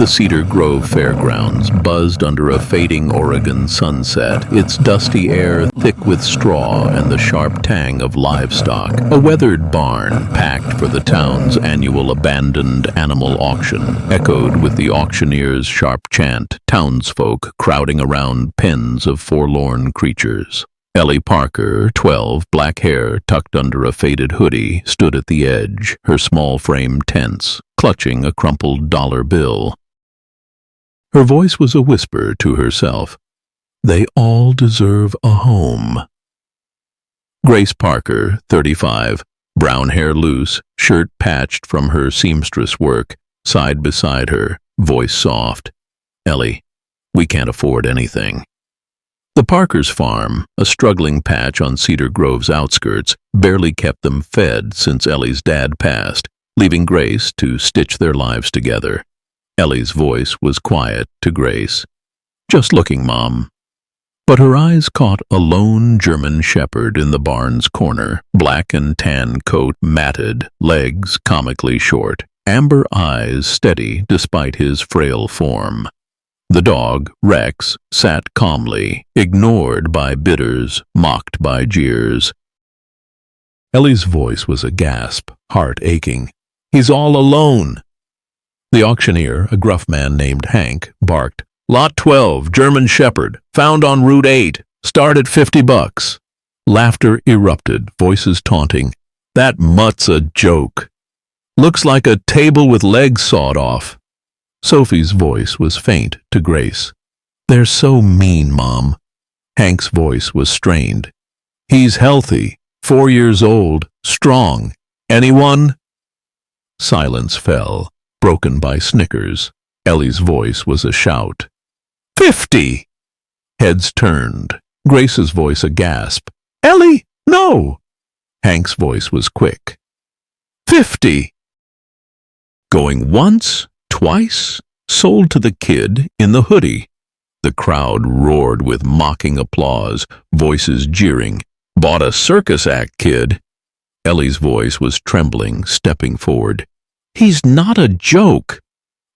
The Cedar Grove Fairgrounds buzzed under a fading Oregon sunset, its dusty air thick with straw and the sharp tang of livestock. A weathered barn, packed for the town's annual abandoned animal auction, echoed with the auctioneer's sharp chant, townsfolk crowding around pens of forlorn creatures. Ellie Parker, 12, black hair tucked under a faded hoodie, stood at the edge, her small frame tense, clutching a crumpled dollar bill. Her voice was a whisper to herself. They all deserve a home. Grace Parker, 35, brown hair loose, shirt patched from her seamstress work, sighed beside her, voice soft. Ellie, we can't afford anything. The Parkers' farm, a struggling patch on Cedar Grove's outskirts, barely kept them fed since Ellie's dad passed, leaving Grace to stitch their lives together. Ellie's voice was quiet to Grace. Just looking, Mom. But her eyes caught a lone German shepherd in the barn's corner, black and tan coat matted, legs comically short, amber eyes steady despite his frail form. The dog, Rex, sat calmly, ignored by bidders, mocked by jeers. Ellie's voice was a gasp, heart aching. He's all alone. The auctioneer, a gruff man named Hank, barked, Lot 12, German Shepherd, found on Route 8, start at $50. Laughter erupted, voices taunting. That mutt's a joke. Looks like a table with legs sawed off. Sophie's voice was faint to Grace. They're so mean, Mom. Hank's voice was strained. He's healthy, 4 years old, strong. Anyone? Silence fell, broken by snickers. Ellie's voice was a shout. 50! Heads turned. Grace's voice a gasp. Ellie, no! Hank's voice was quick. 50! Going once, twice, sold to the kid in the hoodie. The crowd roared with mocking applause, voices jeering. Bought a circus act, kid. Ellie's voice was trembling, stepping forward. He's not a joke.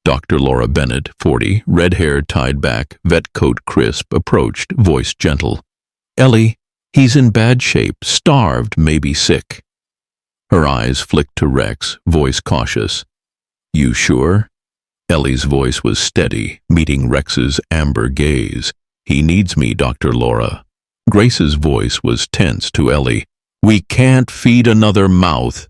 Dr. Laura Bennett, 40, red hair tied back, vet coat crisp, approached, voice gentle. Ellie, he's in bad shape, starved, maybe sick. Her eyes flicked to Rex, voice cautious. You sure? Ellie's voice was steady, meeting Rex's amber gaze. He needs me, Dr. Laura. Grace's voice was tense to Ellie. We can't feed another mouth.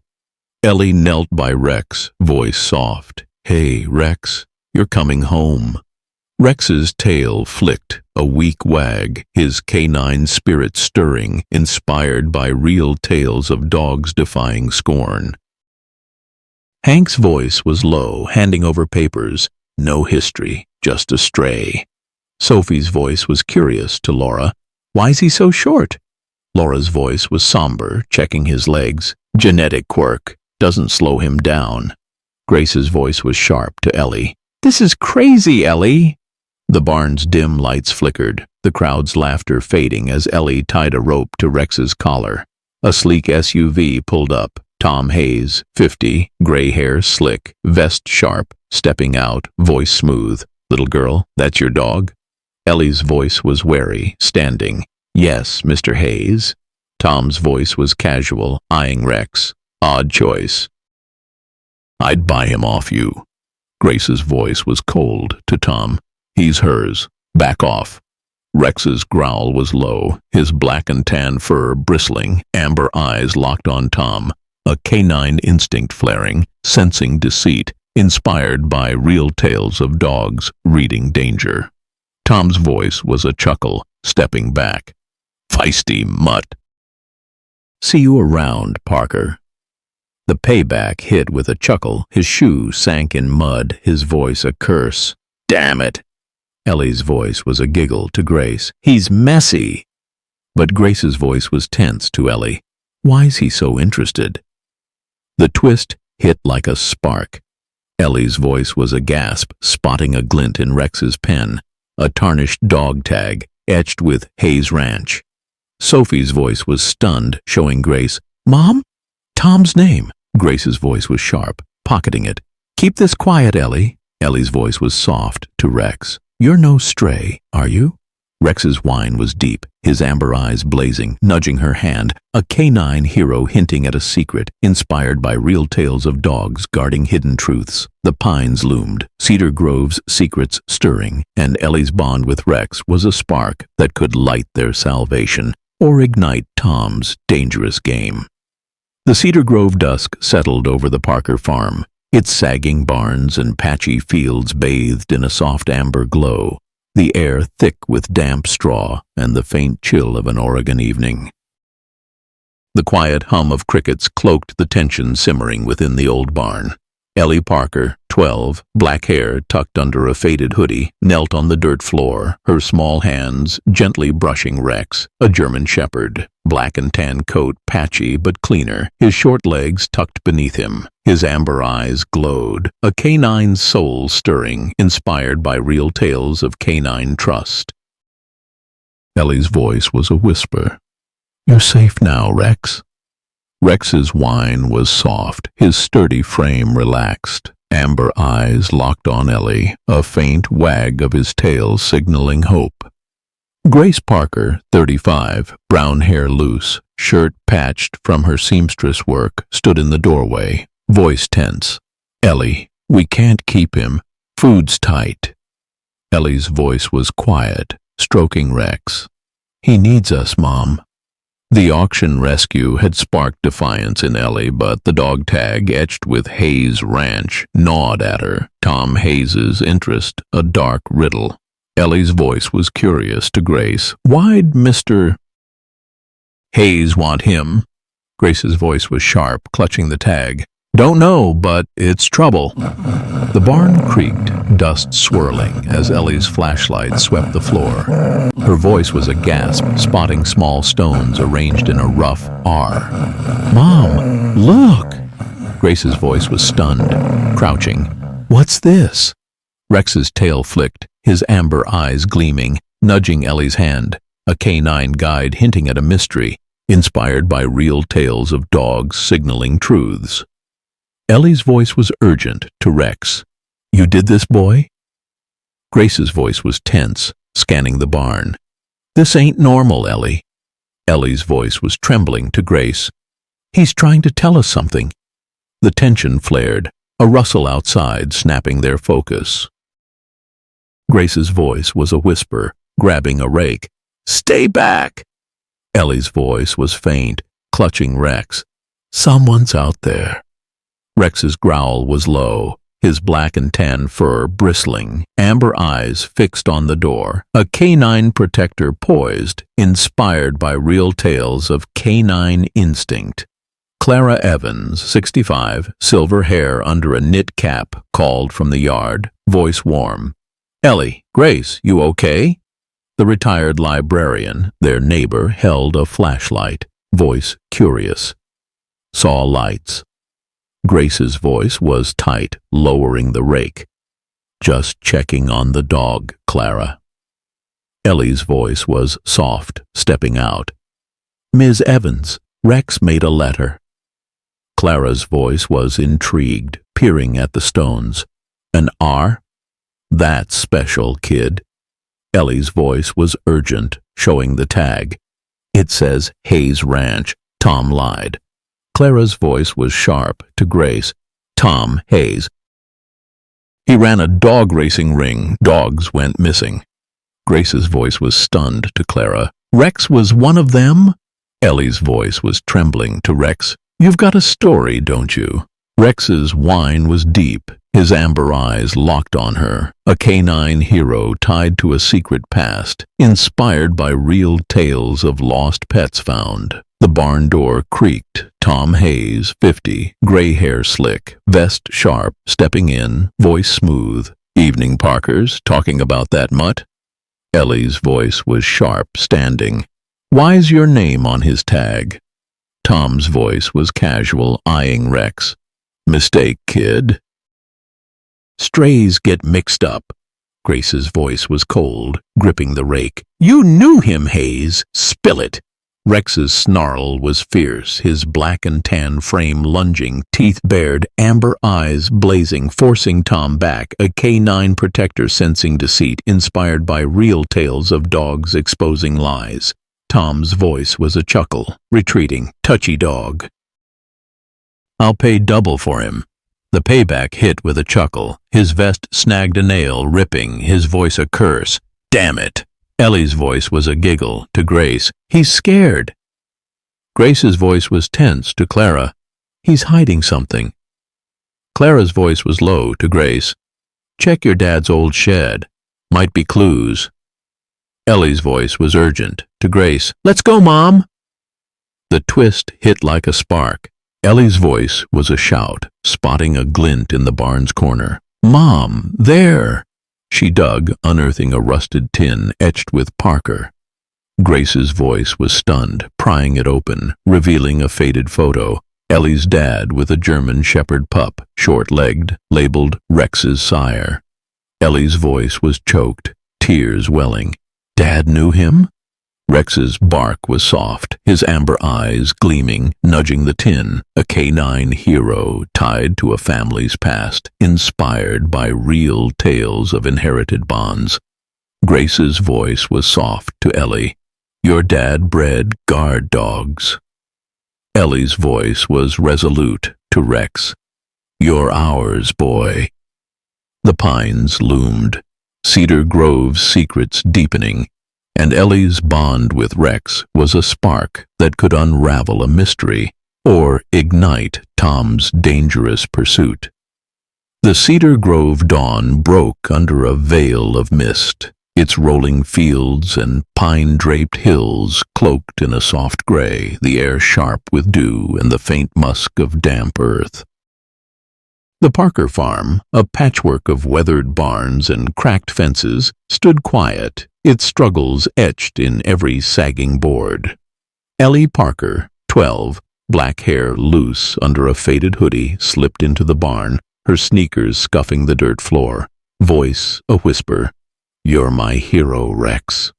Ellie knelt by Rex, voice soft. Hey, Rex, you're coming home. Rex's tail flicked, a weak wag, his canine spirit stirring, inspired by real tales of dogs defying scorn. Hank's voice was low, handing over papers. No history, just a stray. Sophie's voice was curious to Laura. Why's he so short? Laura's voice was somber, checking his legs. Genetic quirk. Doesn't slow him down. Grace's voice was sharp to Ellie. This is crazy, Ellie. The barn's dim lights flickered, the crowd's laughter fading as Ellie tied a rope to Rex's collar. A sleek SUV pulled up. Tom Hayes, 50, gray hair slick, vest sharp, stepping out, voice smooth. Little girl, that's your dog? Ellie's voice was wary, standing. Yes, Mr. Hayes. Tom's voice was casual, eyeing Rex. Odd choice. I'd buy him off you. Grace's voice was cold to Tom. He's hers. Back off. Rex's growl was low, his black and tan fur bristling, amber eyes locked on Tom, a canine instinct flaring, sensing deceit, inspired by real tales of dogs reading danger. Tom's voice was a chuckle, stepping back. Feisty mutt. See you around, Parker. The payback hit with a chuckle. His shoe sank in mud, his voice a curse. Damn it! Ellie's voice was a giggle to Grace. He's messy. But Grace's voice was tense to Ellie. Why's he so interested? The twist hit like a spark. Ellie's voice was a gasp, spotting a glint in Rex's pen, a tarnished dog tag, etched with Hayes Ranch. Sophie's voice was stunned, showing Grace, Mom? Tom's name. Grace's voice was sharp, pocketing it. Keep this quiet, Ellie. Ellie's voice was soft to Rex. "You're no stray, are you?" Rex's whine was deep, his amber eyes blazing, nudging her hand, a canine hero hinting at a secret, inspired by real tales of dogs guarding hidden truths. The pines loomed, Cedar Grove's secrets stirring, and Ellie's bond with Rex was a spark that could light their salvation or ignite Tom's dangerous game. The Cedar Grove dusk settled over the Parker farm, its sagging barns and patchy fields bathed in a soft amber glow, the air thick with damp straw and the faint chill of an Oregon evening. The quiet hum of crickets cloaked the tension simmering within the old barn. Ellie Parker, 12, black hair tucked under a faded hoodie, knelt on the dirt floor, her small hands gently brushing Rex, a German shepherd, black and tan coat patchy but cleaner, his short legs tucked beneath him. His amber eyes glowed, a canine soul stirring, inspired by real tales of canine trust. Ellie's voice was a whisper. "You're safe now, Rex." Rex's whine was soft, his sturdy frame relaxed. Amber eyes locked on Ellie, a faint wag of his tail signaling hope. Grace Parker, 35, brown hair loose, shirt patched from her seamstress work, stood in the doorway, voice tense. "Ellie, we can't keep him. Food's tight." Ellie's voice was quiet, stroking Rex. "He needs us, Mom." The auction rescue had sparked defiance in Ellie, but the dog tag etched with Hayes Ranch gnawed at her, Tom Hayes's interest a dark riddle. Ellie's voice was curious to Grace. "Why'd Mr. Hayes want him?" Grace's voice was sharp, clutching the tag. "Don't know, but it's trouble." The barn creaked, dust swirling as Ellie's flashlight swept the floor. Her voice was a gasp, spotting small stones arranged in a rough R. "Mom, look!" Grace's voice was stunned, crouching. "What's this?" Rex's tail flicked, his amber eyes gleaming, nudging Ellie's hand, a canine guide hinting at a mystery, inspired by real tales of dogs signaling truths. Ellie's voice was urgent to Rex. "You did this, boy?" Grace's voice was tense, scanning the barn. "This ain't normal, Ellie." Ellie's voice was trembling to Grace. "He's trying to tell us something." The tension flared, a rustle outside snapping their focus. Grace's voice was a whisper, grabbing a rake. "Stay back!" Ellie's voice was faint, clutching Rex. "Someone's out there." Rex's growl was low, his black and tan fur bristling, amber eyes fixed on the door, a canine protector poised, inspired by real tales of canine instinct. Clara Evans, 65, silver hair under a knit cap, called from the yard, voice warm. "Ellie, Grace, you okay?" The retired librarian, their neighbor, held a flashlight, voice curious. "Saw lights." Grace's voice was tight, lowering the rake. "Just checking on the dog, Clara." Ellie's voice was soft, stepping out. "Ms. Evans, Rex made a letter." Clara's voice was intrigued, peering at the stones. "An R? That's special, kid." Ellie's voice was urgent, showing the tag. "It says Hayes Ranch." Tom lied. Clara's voice was sharp to Grace. "Tom Hayes. He ran a dog racing ring. Dogs went missing." Grace's voice was stunned to Clara. "Rex was one of them?" Ellie's voice was trembling to Rex. "You've got a story, don't you?" Rex's whine was deep, his amber eyes locked on her, a canine hero tied to a secret past, inspired by real tales of lost pets found. The barn door creaked. Tom Hayes, 50, gray hair slick, vest sharp, stepping in, voice smooth. "Evening, Parkers, talking about that mutt?" Ellie's voice was sharp, standing. "Why's your name on his tag?" Tom's voice was casual, eyeing Rex. "Mistake, kid." "Strays get mixed up." Grace's voice was cold, gripping the rake. "You knew him, Hayes. Spill it." Rex's snarl was fierce, his black and tan frame lunging, teeth bared, amber eyes blazing, forcing Tom back, a canine protector sensing deceit, inspired by real tales of dogs exposing lies. Tom's voice was a chuckle, retreating, touchy dog. I'll pay double for him. The payback hit with a chuckle, his vest snagged a nail, ripping, his voice a curse. Damn it! Ellie's voice was a giggle, to Grace. He's scared. Grace's voice was tense, to Clara. He's hiding something. Clara's voice was low, to Grace. Check your dad's old shed. Might be clues. Ellie's voice was urgent, to Grace. Let's go, Mom! The twist hit like a spark. Ellie's voice was a shout, spotting a glint in the barn's corner. Mom, there! She dug, unearthing a rusted tin etched with Parker. Grace's voice was stunned, prying it open, revealing a faded photo. Ellie's dad with a German shepherd pup, short-legged, labeled Rex's sire. Ellie's voice was choked, tears welling. Dad knew him? Rex's bark was soft, his amber eyes gleaming, nudging the tin, a canine hero tied to a family's past, inspired by real tales of inherited bonds. Grace's voice was soft to Ellie. Your dad bred guard dogs. Ellie's voice was resolute to Rex. You're ours, boy. The pines loomed, Cedar Grove's secrets deepening, and Ellie's bond with Rex was a spark that could unravel a mystery or ignite Tom's dangerous pursuit. The Cedar Grove dawn broke under a veil of mist, its rolling fields and pine-draped hills cloaked in a soft gray, the air sharp with dew and the faint musk of damp earth. The Parker farm, a patchwork of weathered barns and cracked fences, stood quiet, its struggles etched in every sagging board. Ellie Parker, 12, black hair loose under a faded hoodie, slipped into the barn, her sneakers scuffing the dirt floor. Voice a whisper. You're my hero, Rex.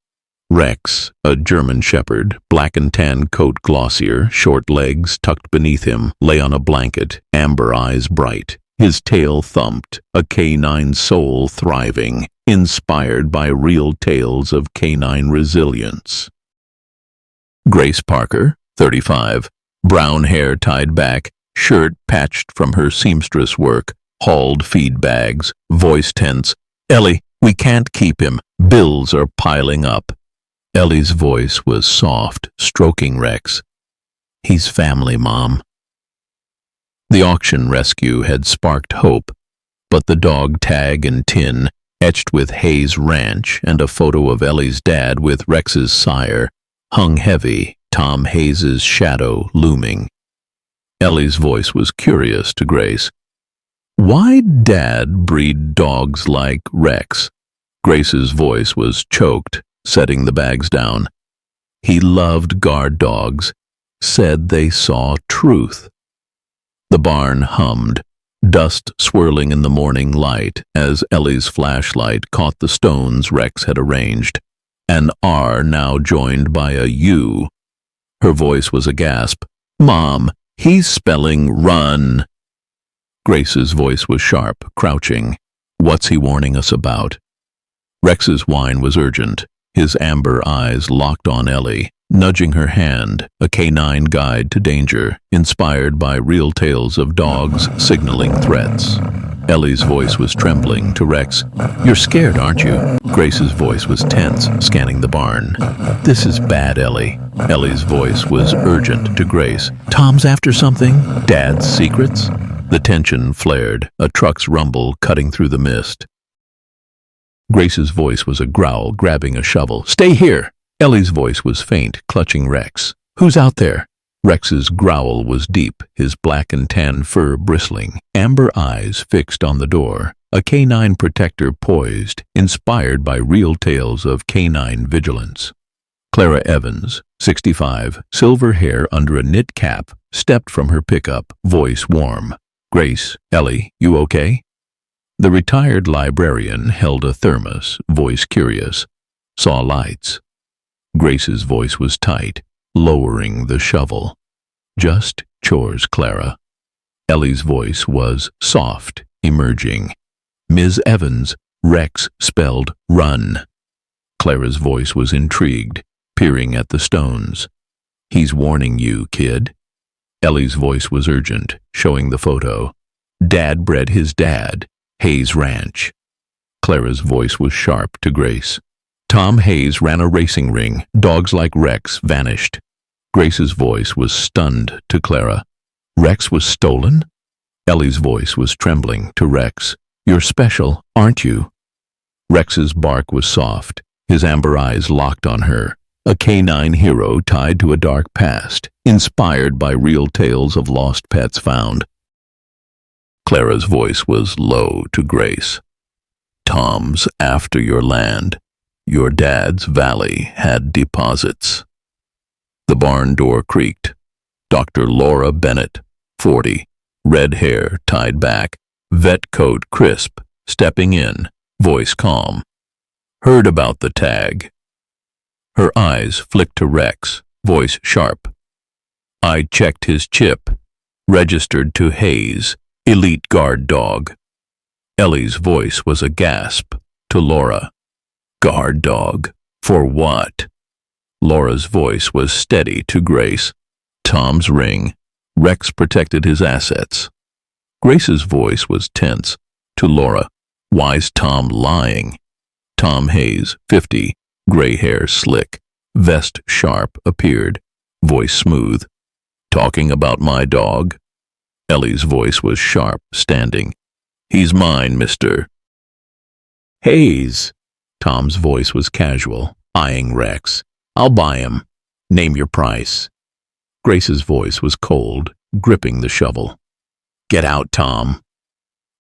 Rex, a German shepherd, black and tan coat glossier, short legs tucked beneath him, lay on a blanket, amber eyes bright. His tail thumped, a canine soul thriving, inspired by real tales of canine resilience. Grace Parker, 35, brown hair tied back, shirt patched from her seamstress work, hauled feed bags, voice tense. Ellie, we can't keep him. Bills are piling up. Ellie's voice was soft, stroking Rex. He's family, Mom. The auction rescue had sparked hope, but the dog tag and tin, etched with Hayes Ranch and a photo of Ellie's dad with Rex's sire, hung heavy, Tom Hayes's shadow looming. Ellie's voice was curious to Grace. Why'd Dad breed dogs like Rex? Grace's voice was choked, setting the bags down. He loved guard dogs, said they saw truth. The barn hummed, dust swirling in the morning light as Ellie's flashlight caught the stones Rex had arranged, an R now joined by a U. Her voice was a gasp. Mom, he's spelling run. Grace's voice was sharp, crouching. What's he warning us about? Rex's whine was urgent, his amber eyes locked on Ellie, nudging her hand, a canine guide to danger, inspired by real tales of dogs signaling threats. Ellie's voice was trembling to Rex. You're scared, aren't you? Grace's voice was tense, scanning the barn. This is bad, Ellie. Ellie's voice was urgent to Grace. Tom's after something? Dad's secrets? The tension flared, a truck's rumble cutting through the mist. Grace's voice was a growl, grabbing a shovel. Stay here! Ellie's voice was faint, clutching Rex. Who's out there? Rex's growl was deep, his black and tan fur bristling, amber eyes fixed on the door, a canine protector poised, inspired by real tales of canine vigilance. Clara Evans, 65, silver hair under a knit cap, stepped from her pickup, voice warm. Grace, Ellie, you okay? The retired librarian held a thermos, voice curious. Saw lights. Grace's voice was tight. lowering the shovel. "Just chores, Clara." Ellie's voice was soft, emerging. "Ms. Evans," Rex spelled run. Clara's voice was intrigued, peering at the stones. "He's warning you, kid." Ellie's voice was urgent, showing the photo. "Dad bred his dad, Hayes Ranch." Clara's voice was sharp to Grace. "Tom Hayes ran a racing ring. Dogs like Rex vanished." Grace's voice was stunned to Clara. "Rex was stolen?" Ellie's voice was trembling to Rex. "You're special, aren't you?" Rex's bark was soft, his amber eyes locked on her, a canine hero tied to a dark past, inspired by real tales of lost pets found. Clara's voice was low to Grace. "Tom's after your land. Your dad's valley had deposits." The barn door creaked. Dr. Laura Bennett, 40, red hair tied back, vet coat crisp, stepping in, voice calm. "Heard about the tag." Her eyes flicked to Rex, voice sharp. "I checked his chip. Registered to Hayes, elite guard dog." Ellie's voice was a gasp to Laura. "Guard dog? For what?" Laura's voice was steady to Grace. "Tom's ring. Rex protected his assets." Grace's voice was tense to Laura. "Why's Tom lying?" Tom Hayes, 50, gray hair slick, vest sharp, appeared, voice smooth. "Talking about my dog?" Ellie's voice was sharp, standing. "He's mine, mister." "Hayes." Tom's voice was casual, eyeing Rex. "I'll buy him. Name your price." Grace's voice was cold, gripping the shovel. "Get out, Tom."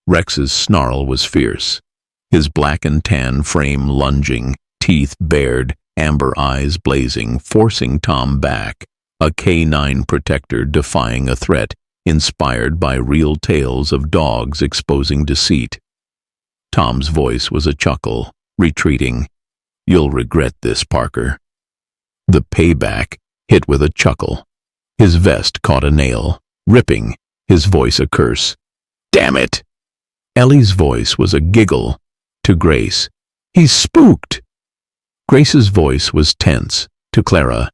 Rex's snarl was fierce, his black and tan frame lunging, teeth bared, amber eyes blazing, forcing Tom back, a canine protector defying a threat inspired by real tales of dogs exposing deceit. Tom's voice was a chuckle, retreating. "You'll regret this, Parker." The payback hit with a chuckle. His vest caught a nail, ripping, his voice a curse. "Damn it!" Ellie's voice was a giggle to Grace. "He's spooked." Grace's voice was tense to Clara.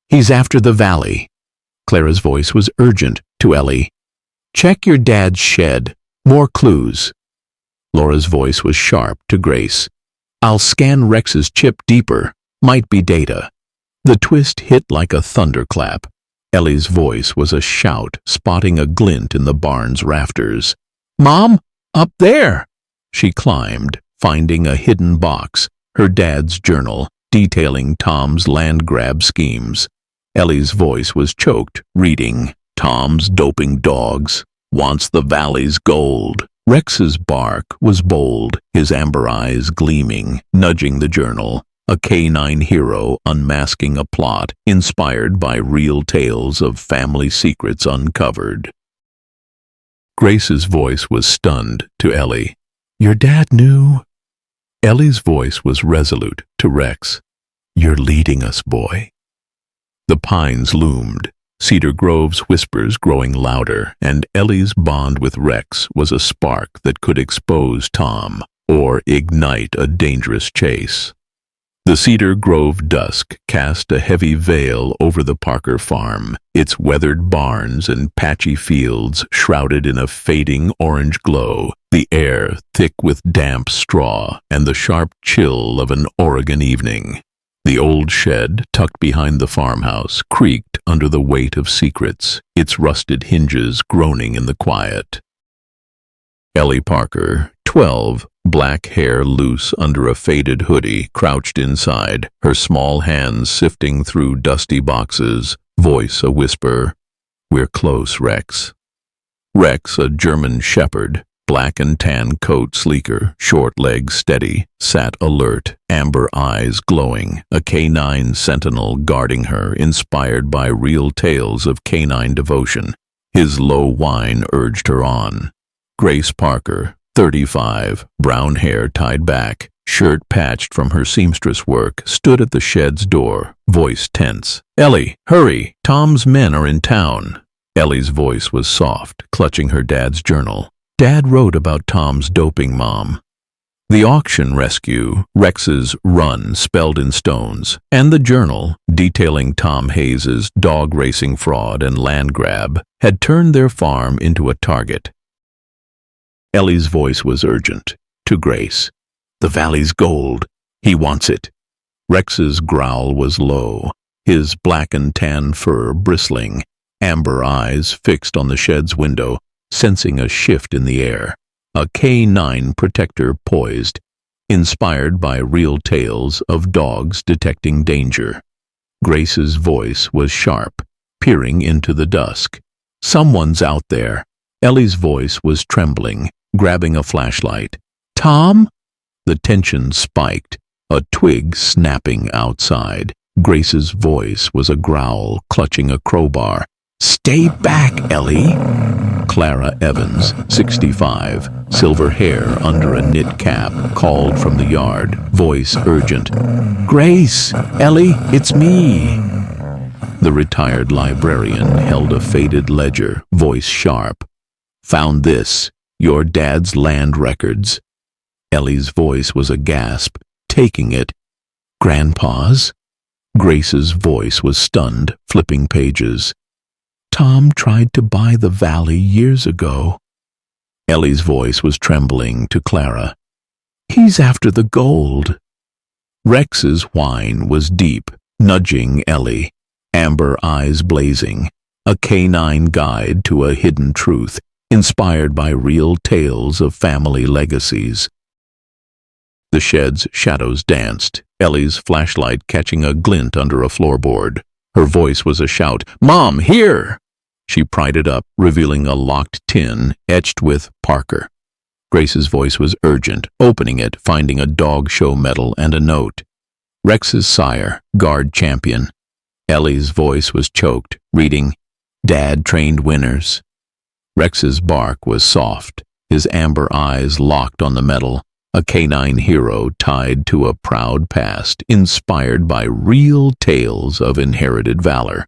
"He's after the valley." Clara's voice was urgent to Ellie. "Check your dad's shed. More clues." Laura's voice was sharp to Grace. "I'll scan Rex's chip deeper. Might be data." The twist hit like a thunderclap. Ellie's voice was a shout, spotting a glint in the barn's rafters. "Mom, up there!" She climbed, finding a hidden box, her dad's journal, detailing Tom's land grab schemes. Ellie's voice was choked, reading, "Tom's doping dogs, wants the valley's gold." Rex's bark was bold, his amber eyes gleaming, nudging the journal, a canine hero unmasking a plot inspired by real tales of family secrets uncovered. Grace's voice was stunned to Ellie. "Your dad knew?" Ellie's voice was resolute to Rex. "You're leading us, boy." The pines loomed, Cedar Grove's whispers growing louder, and Ellie's bond with Rex was a spark that could expose Tom or ignite a dangerous chase. The Cedar Grove dusk cast a heavy veil over the Parker farm, its weathered barns and patchy fields shrouded in a fading orange glow, the air thick with damp straw and the sharp chill of an Oregon evening. The old shed, tucked behind the farmhouse, creaked under the weight of secrets, its rusted hinges groaning in the quiet. Ellie Parker, 12, black hair loose under a faded hoodie, crouched inside, her small hands sifting through dusty boxes, voice a whisper. "We're close, Rex." Rex, a German shepherd, black and tan coat sleeker, short legs steady, sat alert, amber eyes glowing, a canine sentinel guarding her, inspired by real tales of canine devotion. His low whine urged her on. Grace Parker, 35, brown hair tied back, shirt patched from her seamstress work, stood at the shed's door, voice tense. "Ellie, hurry! Tom's men are in town." Ellie's voice was soft, clutching her dad's journal. Dad wrote about Tom's doping mom. The auction rescue, Rex's run spelled in stones, and the journal, detailing Tom Hayes's dog racing fraud and land grab, had turned their farm into a target. Ellie's voice was urgent. To Grace. "The valley's gold. He wants it." Rex's growl was low, his black and tan fur bristling, amber eyes fixed on the shed's window, sensing a shift in the air. A K9 protector poised, inspired by real tales of dogs detecting danger. Grace's voice was sharp, peering into the dusk. "Someone's out there." Ellie's voice was trembling, grabbing a flashlight. "Tom?" The tension spiked, a twig snapping outside. Grace's voice was a growl, clutching a crowbar. "Stay back, Ellie." Clara Evans, 65, silver hair under a knit cap, called from the yard, voice urgent. "Grace, Ellie, it's me." The retired librarian held a faded ledger, voice sharp. "Found this, your dad's land records." Ellie's voice was a gasp. "Taking it." "Grandpa's?" Grace's voice was stunned, flipping pages. "Tom tried to buy the valley years ago." Ellie's voice was trembling to Clara. "He's after the gold." Rex's whine was deep, nudging Ellie, amber eyes blazing, a K9 guide to a hidden truth, inspired by real tales of family legacies. The shed's shadows danced, Ellie's flashlight catching a glint under a floorboard. Her voice was a shout. "Mom, here!" She pried it up, revealing a locked tin etched with Parker. Grace's voice was urgent, opening it, finding a dog show medal and a note. "Rex's sire, guard champion." Ellie's voice was choked, reading, "Dad trained winners." Rex's bark was soft, his amber eyes locked on the medal, a K9 hero tied to a proud past, inspired by real tales of inherited valor.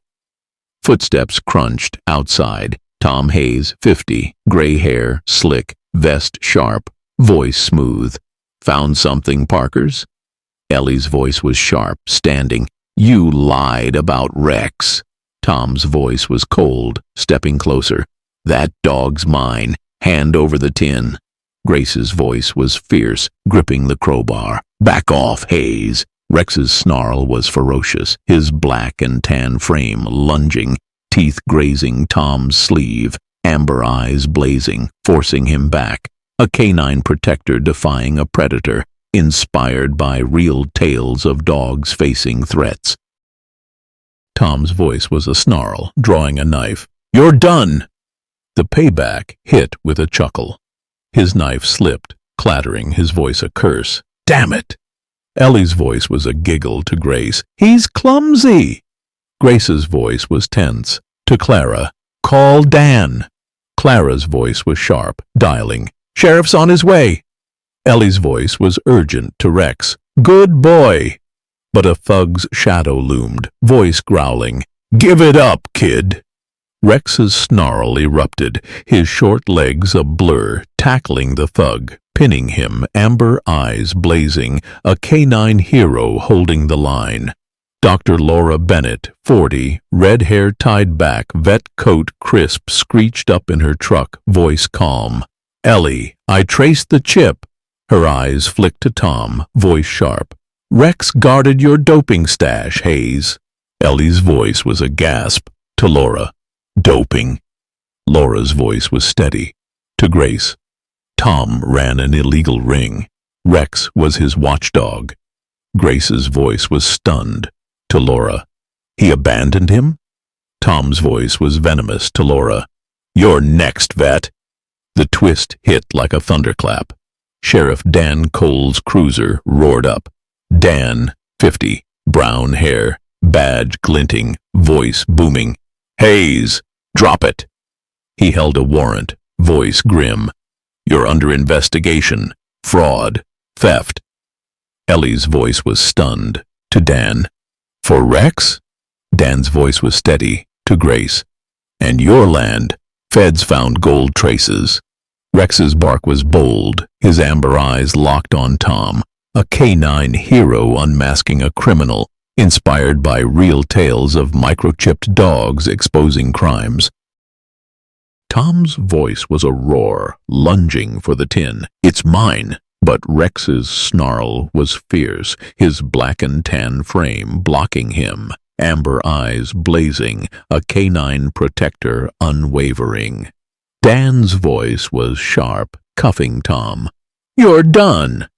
Footsteps crunched outside. Tom Hayes, 50, gray hair, slick, vest sharp, voice smooth. "Found something, Parkers?" Ellie's voice was sharp, standing. "You lied about Rex." Tom's voice was cold, stepping closer. "That dog's mine. Hand over the tin." Grace's voice was fierce, gripping the crowbar. "Back off, Hayes." Rex's snarl was ferocious, his black and tan frame lunging, teeth grazing Tom's sleeve, amber eyes blazing, forcing him back. A K9 protector defying a predator, inspired by real tales of dogs facing threats. Tom's voice was a snarl, drawing a knife. "You're done!" The payback hit with a chuckle. His knife slipped, clattering, his voice a curse. "Damn it!" Ellie's voice was a giggle to Grace. "He's clumsy!" Grace's voice was tense. To Clara, "Call Dan." Clara's voice was sharp, dialing. "Sheriff's on his way." Ellie's voice was urgent to Rex. "Good boy." But a thug's shadow loomed, voice growling. "Give it up, kid." Rex's snarl erupted, his short legs a blur, tackling the thug, pinning him, amber eyes blazing, a K9 hero holding the line. Dr. Laura Bennett, 40, red hair tied back, vet coat crisp, screeched up in her truck, voice calm. "Ellie, I traced the chip." Her eyes flicked to Tom, voice sharp. "Rex guarded your doping stash, Hayes." Ellie's voice was a gasp. To Laura, "Doping." Laura's voice was steady. To Grace, "Tom ran an illegal ring. Rex was his watchdog." Grace's voice was stunned. To Laura, "He abandoned him?" Tom's voice was venomous. To Laura, "You're next, vet." The twist hit like a thunderclap. Sheriff Dan Cole's cruiser roared up. Dan, 50, brown hair, badge glinting, voice booming. "Hayes, drop it." He held a warrant, voice grim. "You're under investigation. Fraud. Theft." Ellie's voice was stunned. To Dan. For Rex? Dan's voice was steady. To Grace. And your land. Feds found gold traces. Rex's bark was bold, his amber eyes locked on Tom, a canine hero unmasking a criminal, inspired by real tales of microchipped dogs exposing crimes. Tom's voice was a roar, lunging for the tin. It's mine! But Rex's snarl was fierce, his black and tan frame blocking him, amber eyes blazing, a canine protector unwavering. Dan's voice was sharp, cuffing Tom. You're done!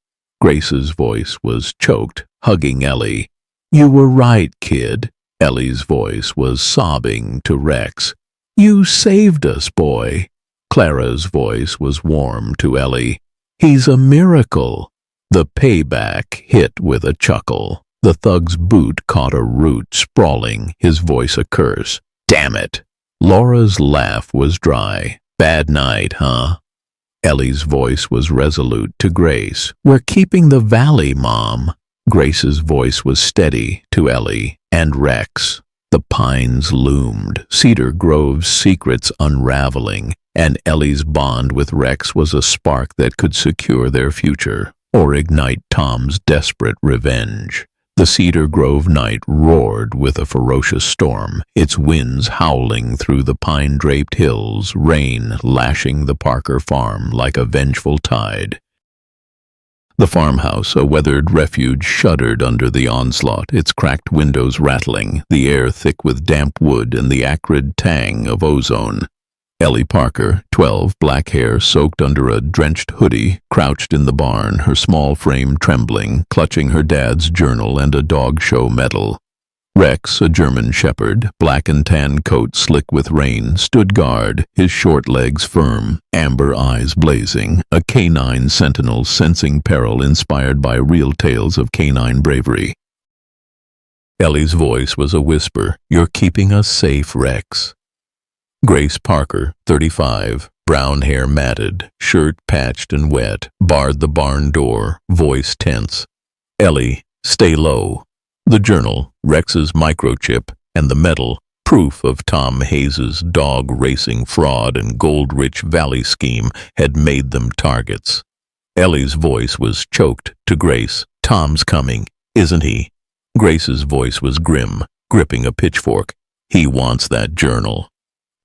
Grace's voice was choked, hugging Ellie. You were right, kid. Ellie's voice was sobbing to Rex. You saved us, boy. Clara's voice was warm to Ellie. He's a miracle. The payback hit with a chuckle. The thug's boot caught a root, sprawling, his voice a curse. Damn it! Laura's laugh was dry. Bad night, huh? Ellie's voice was resolute to Grace. We're keeping the valley, Mom. Grace's voice was steady to Ellie and Rex. The pines loomed, Cedar Grove's secrets unraveling, and Ellie's bond with Rex was a spark that could secure their future or ignite Tom's desperate revenge. The Cedar Grove night roared with a ferocious storm, its winds howling through the pine-draped hills, rain lashing the Parker farm like a vengeful tide. The farmhouse, a weathered refuge, shuddered under the onslaught, its cracked windows rattling, the air thick with damp wood and the acrid tang of ozone. Ellie Parker, 12, black hair soaked under a drenched hoodie, crouched in the barn, her small frame trembling, clutching her dad's journal and a dog show medal. Rex, a German shepherd, black and tan coat slick with rain, stood guard, his short legs firm, amber eyes blazing, a canine sentinel sensing peril inspired by real tales of canine bravery. Ellie's voice was a whisper. You're keeping us safe, Rex. Grace Parker, 35, brown hair matted, shirt patched and wet, barred the barn door, voice tense. Ellie, stay low. The journal, Rex's microchip, and the medal, proof of Tom Hayes's dog racing fraud and gold-rich valley scheme, had made them targets. Ellie's voice was choked to Grace. Tom's coming, isn't he? Grace's voice was grim, gripping a pitchfork. He wants that journal.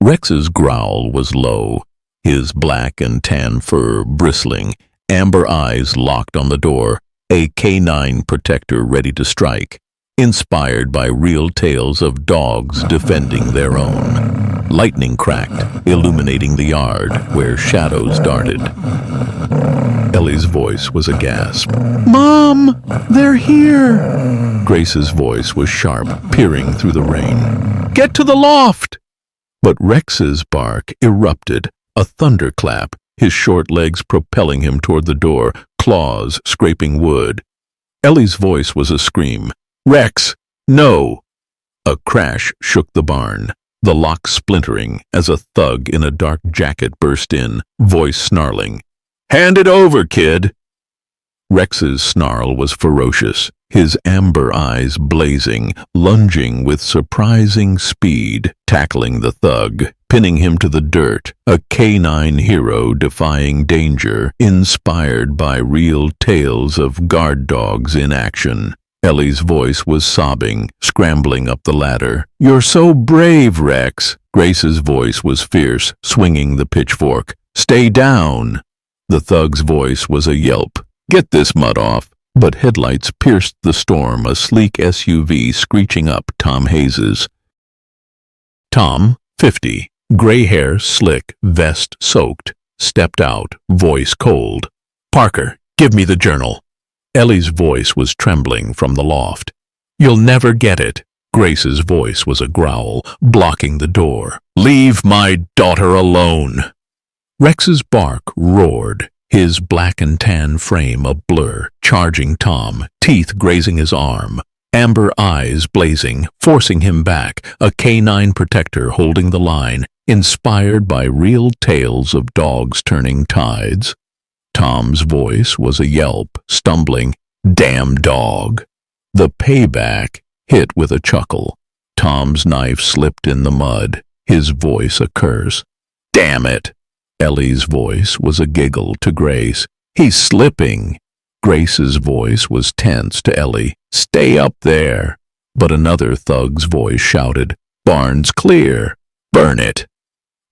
Rex's growl was low, his black and tan fur bristling, amber eyes locked on the door, a canine protector ready to strike, inspired by real tales of dogs defending their own. Lightning cracked, illuminating the yard where shadows darted. Ellie's voice was a gasp. Mom, they're here! Grace's voice was sharp, peering through the rain. Get to the loft! But Rex's bark erupted, a thunderclap, his short legs propelling him toward the door, claws scraping wood. Ellie's voice was a scream. Rex, no! A crash shook the barn, the lock splintering as a thug in a dark jacket burst in, voice snarling. Hand it over, kid! Rex's snarl was ferocious, his amber eyes blazing, lunging with surprising speed, tackling the thug, pinning him to the dirt, a canine hero defying danger, inspired by real tales of guard dogs in action. Ellie's voice was sobbing, scrambling up the ladder. You're so brave, Rex! Grace's voice was fierce, swinging the pitchfork. Stay down! The thug's voice was a yelp. Get this mud off! But headlights pierced the storm, a sleek SUV screeching up Tom Hayes's. Tom, 50, gray hair slick, vest soaked, stepped out, voice cold. Parker, give me the journal. Ellie's voice was trembling from the loft. You'll never get it. Grace's voice was a growl, blocking the door. Leave my daughter alone! Rex's bark roared, his black and tan frame a blur, charging Tom, teeth grazing his arm, amber eyes blazing, forcing him back, a canine protector holding the line, inspired by real tales of dogs turning tides. Tom's voice was a yelp, stumbling. Damn dog. The payback hit with a chuckle. Tom's knife slipped in the mud, his voice a curse. Damn it. Ellie's voice was a giggle to Grace. He's slipping. Grace's voice was tense to Ellie. Stay up there. But another thug's voice shouted, Barn's clear. Burn it.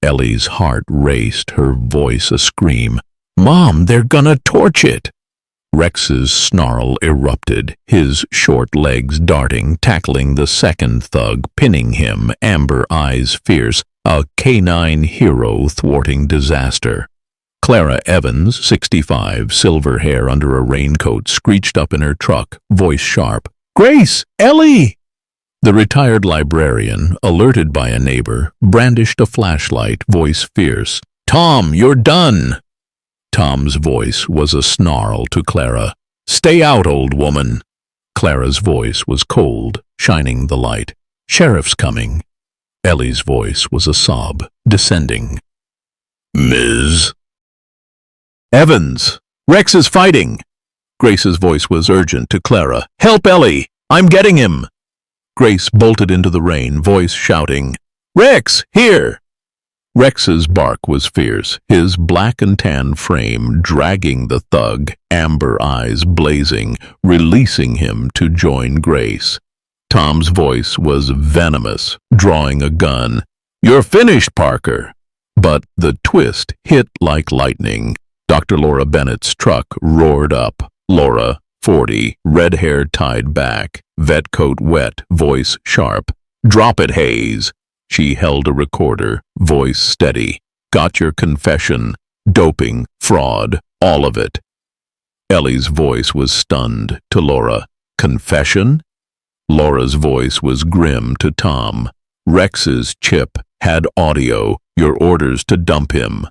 Ellie's heart raced, her voice a scream. Mom, they're gonna torch it. Rex's snarl erupted, his short legs darting, tackling the second thug, pinning him, amber eyes fierce, a canine hero thwarting disaster. Clara Evans, 65, silver hair under a raincoat, screeched up in her truck, voice sharp. Grace! Ellie! The retired librarian, alerted by a neighbor, brandished a flashlight, voice fierce. Tom, you're done! Tom's voice was a snarl to Clara. Stay out, old woman. Clara's voice was cold, shining the light. Sheriff's coming. Ellie's voice was a sob, descending. Ms. Evans! Rex is fighting! Grace's voice was urgent to Clara. Help Ellie! I'm getting him! Grace bolted into the rain, voice shouting. Rex, here! Rex's bark was fierce, his black and tan frame dragging the thug, amber eyes blazing, releasing him to join Grace. Tom's voice was venomous, drawing a gun. You're finished, Parker! But the twist hit like lightning. Dr. Laura Bennett's truck roared up. Laura, 40, red hair tied back, vet coat wet, voice sharp. Drop it, Hayes! She held a recorder, voice steady. Got your confession. Doping, fraud, all of it. Ellie's voice was stunned to Laura. Confession? Laura's voice was grim to Tom. Rex's chip had audio, your orders to dump him.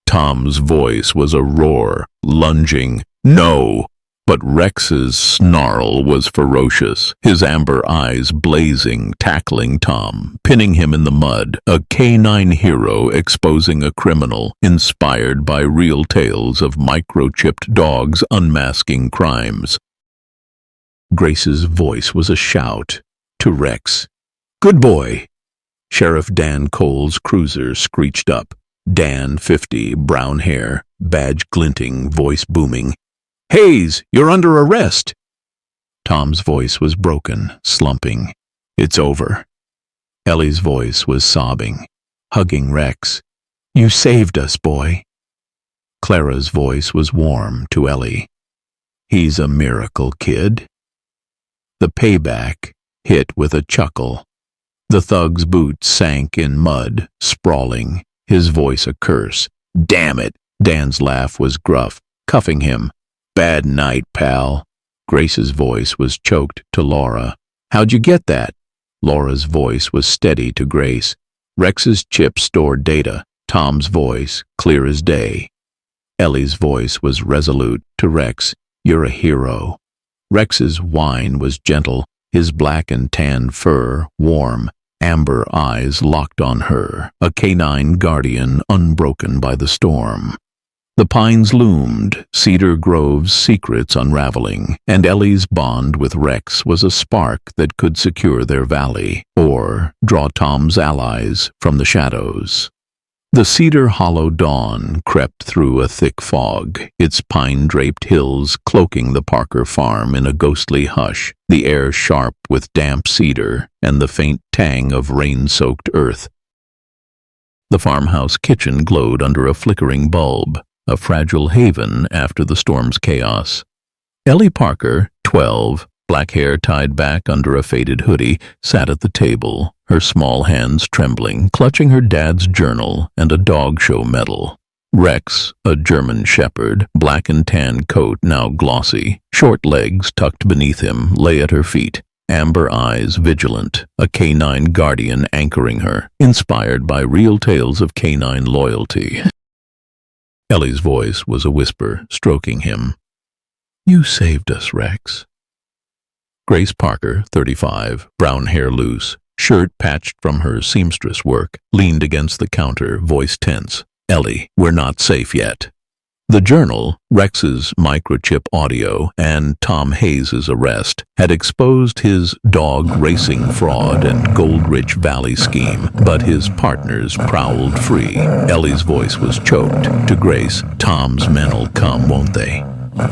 Tom's voice was a roar, lunging. No! But Rex's snarl was ferocious, his amber eyes blazing, tackling Tom, pinning him in the mud, a canine hero exposing a criminal, inspired by real tales of microchipped dogs unmasking crimes. Grace's voice was a shout to Rex. Good boy! Sheriff Dan Cole's cruiser screeched up. Dan, 50, brown hair, badge glinting, voice booming. Hayes, you're under arrest! Tom's voice was broken, slumping. It's over. Ellie's voice was sobbing, hugging Rex. You saved us, boy. Clara's voice was warm to Ellie. He's a miracle, kid. The payback hit with a chuckle. The thug's boots sank in mud, sprawling, his voice a curse. Damn it! Dan's laugh was gruff, cuffing him. Bad night, pal. Grace's voice was choked to Laura. How'd you get that? Laura's voice was steady to Grace. Rex's chip stored data. Tom's voice, clear as day. Ellie's voice was resolute to Rex. You're a hero. Rex's whine was gentle, his black and tan fur warm, amber eyes locked on her, a canine guardian unbroken by the storm. The pines loomed, Cedar Grove's secrets unraveling, and Ellie's bond with Rex was a spark that could secure their valley, or draw Tom's allies from the shadows. The Cedar Hollow dawn crept through a thick fog, its pine-draped hills cloaking the Parker farm in a ghostly hush, the air sharp with damp cedar and the faint tang of rain-soaked earth. The farmhouse kitchen glowed under a flickering bulb, a fragile haven after the storm's chaos. Ellie Parker, 12, black hair tied back under a faded hoodie, sat at the table, her small hands trembling, clutching her dad's journal and a dog show medal. Rex, a German shepherd, black and tan coat now glossy, short legs tucked beneath him, lay at her feet, amber eyes vigilant, a canine guardian anchoring her, inspired by real tales of canine loyalty. Ellie's voice was a whisper, stroking him. You saved us, Rex. Grace Parker, 35, brown hair loose, shirt patched from her seamstress work, leaned against the counter, voice tense. Ellie, we're not safe yet. The journal, Rex's microchip audio, and Tom Hayes' arrest had exposed his dog racing fraud and gold-rich valley scheme, but his partners prowled free. Ellie's voice was choked. To Grace, Tom's men'll come, won't they?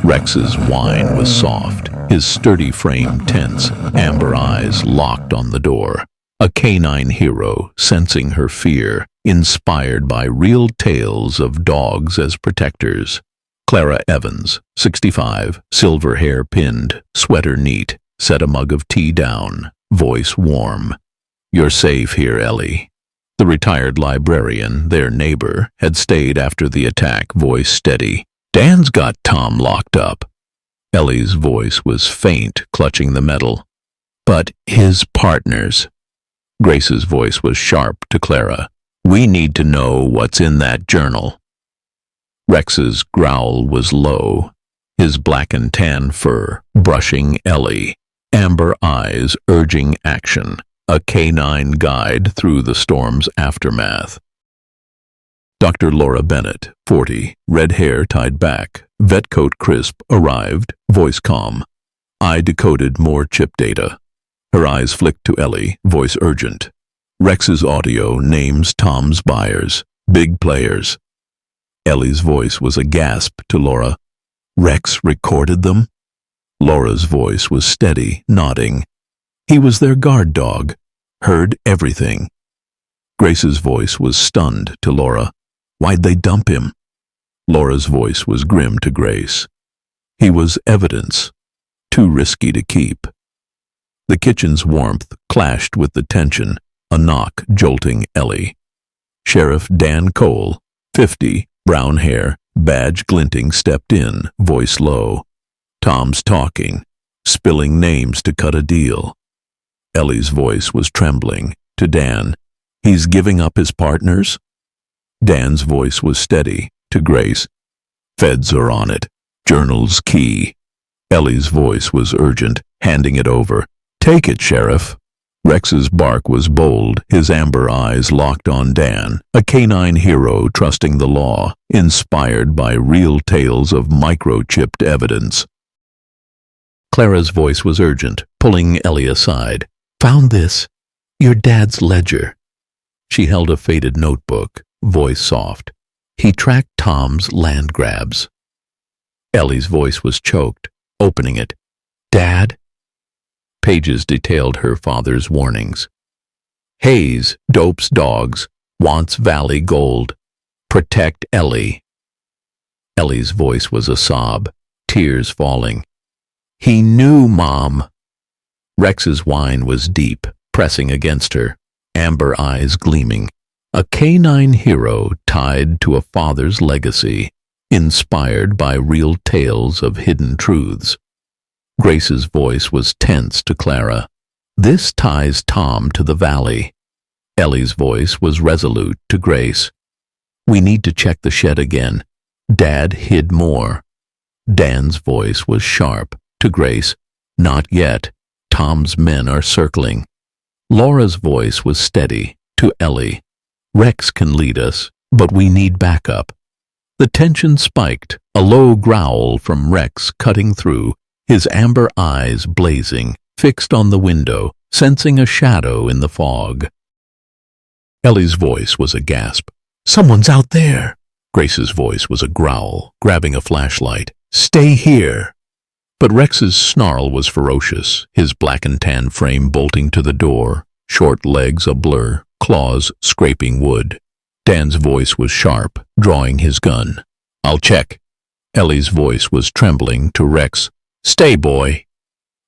Rex's whine was soft, his sturdy frame tense, amber eyes locked on the door. A canine hero, sensing her fear, inspired by real tales of dogs as protectors. Clara Evans, 65, silver hair pinned, sweater neat, set a mug of tea down, voice warm. "You're safe here, Ellie." The retired librarian, their neighbor, had stayed after the attack, voice steady. "Dan's got Tom locked up." Ellie's voice was faint, clutching the metal. "But his partners." Grace's voice was sharp to Clara. "We need to know what's in that journal." Rex's growl was low, his black and tan fur brushing Ellie, amber eyes urging action, a canine guide through the storm's aftermath. Dr. Laura Bennett, 40, red hair tied back, vet coat crisp, arrived, voice calm. I decoded more chip data. Her eyes flicked to Ellie, voice urgent. Rex's audio names Tom's buyers, big players. Ellie's voice was a gasp to Laura. "Rex recorded them?" Laura's voice was steady, nodding. "He was their guard dog, heard everything." Grace's voice was stunned to Laura. "Why'd they dump him?" Laura's voice was grim to Grace. "He was evidence, too risky to keep." The kitchen's warmth clashed with the tension, a knock jolting Ellie. Sheriff Dan Cole, 50, brown hair, badge glinting, stepped in, voice low. "Tom's talking, spilling names to cut a deal." Ellie's voice was trembling. To Dan, "He's giving up his partners?" Dan's voice was steady. To Grace, "Feds are on it. Journal's key." Ellie's voice was urgent, handing it over. "Take it, Sheriff." Rex's bark was bold, his amber eyes locked on Dan, a canine hero trusting the law, inspired by real tales of microchipped evidence. Clara's voice was urgent, pulling Ellie aside. "Found this. Your dad's ledger." She held a faded notebook, voice soft. "He tracked Tom's land grabs." Ellie's voice was choked, opening it. "Dad?" Pages detailed her father's warnings. "Hayes dopes dogs, wants Valley gold. Protect Ellie." Ellie's voice was a sob, tears falling. "He knew, Mom." Rex's whine was deep, pressing against her, amber eyes gleaming. A canine hero tied to a father's legacy, inspired by real tales of hidden truths. Grace's voice was tense to Clara. "This ties Tom to the valley." Ellie's voice was resolute to Grace. "We need to check the shed again. Dad hid more." Dan's voice was sharp to Grace. "Not yet. Tom's men are circling." Laura's voice was steady to Ellie. "Rex can lead us, but we need backup." The tension spiked, a low growl from Rex cutting through, his amber eyes blazing, fixed on the window, sensing a shadow in the fog. Ellie's voice was a gasp. "Someone's out there!" Grace's voice was a growl, grabbing a flashlight. "Stay here!" But Rex's snarl was ferocious, his black and tan frame bolting to the door, short legs a blur, claws scraping wood. Dan's voice was sharp, drawing his gun. "I'll check." Ellie's voice was trembling to Rex. "Stay, boy."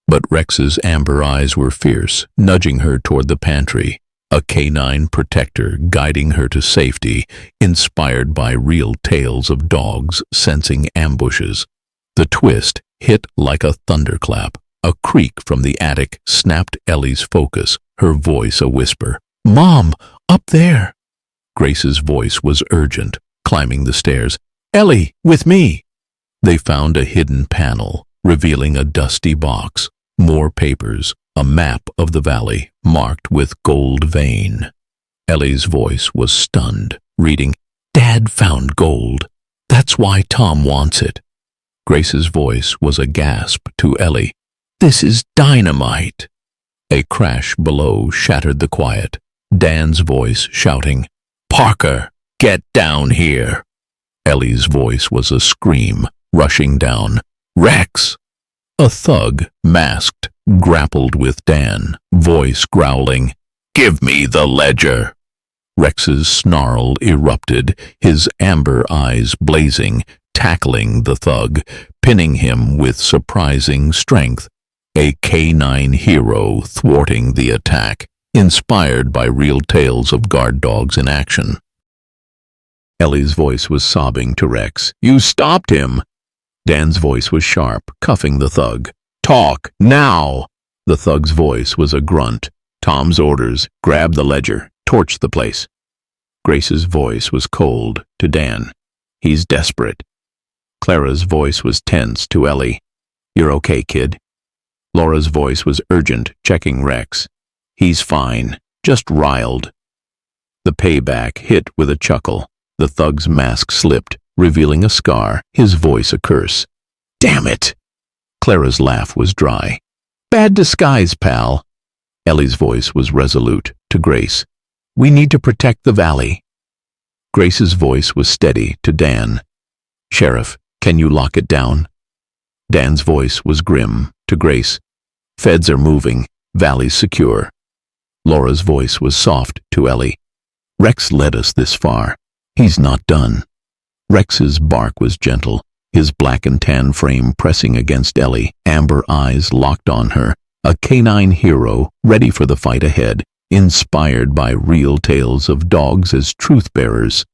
But Rex's amber eyes were fierce, nudging her toward the pantry, a canine protector guiding her to safety, inspired by real tales of dogs sensing ambushes. The twist hit like a thunderclap. A creak from the attic snapped Ellie's focus, her voice a whisper. "Mom, up there!" Grace's voice was urgent, climbing the stairs. "Ellie, with me!" They found a hidden panel, revealing a dusty box, more papers, a map of the valley marked with gold vein. Ellie's voice was stunned, reading, "Dad found gold. That's why Tom wants it. Grace's voice was a gasp to Ellie. This is dynamite. A crash below shattered the quiet. Dan's voice shouting, Parker, get down here. Ellie's voice was a scream, rushing down. Rex! A thug, masked, grappled with Dan, voice growling, Give me the ledger. Rex's snarl erupted, his amber eyes blazing, tackling the thug, pinning him with surprising strength. A canine hero thwarting the attack, inspired by real tales of guard dogs in action. Ellie's voice was sobbing to Rex. You stopped him! Dan's voice was sharp, cuffing the thug. Talk, now! The thug's voice was a grunt. Tom's orders, grab the ledger, torch the place. Grace's voice was cold to Dan. He's desperate. Clara's voice was tense to Ellie. You're okay, kid. Laura's voice was urgent, checking Rex. He's fine, just riled. The payback hit with a chuckle. The thug's mask slipped, revealing a scar, his voice a curse. Damn it! Clara's laugh was dry. Bad disguise, pal. Ellie's voice was resolute to Grace. We need to protect the valley. Grace's voice was steady to Dan. Sheriff, can you lock it down? Dan's voice was grim to Grace. Feds are moving, valley's secure. Laura's voice was soft to Ellie. Rex led us this far. He's not done. Rex's bark was gentle, his black and tan frame pressing against Ellie, amber eyes locked on her, a canine hero ready for the fight ahead, inspired by real tales of dogs as truth-bearers.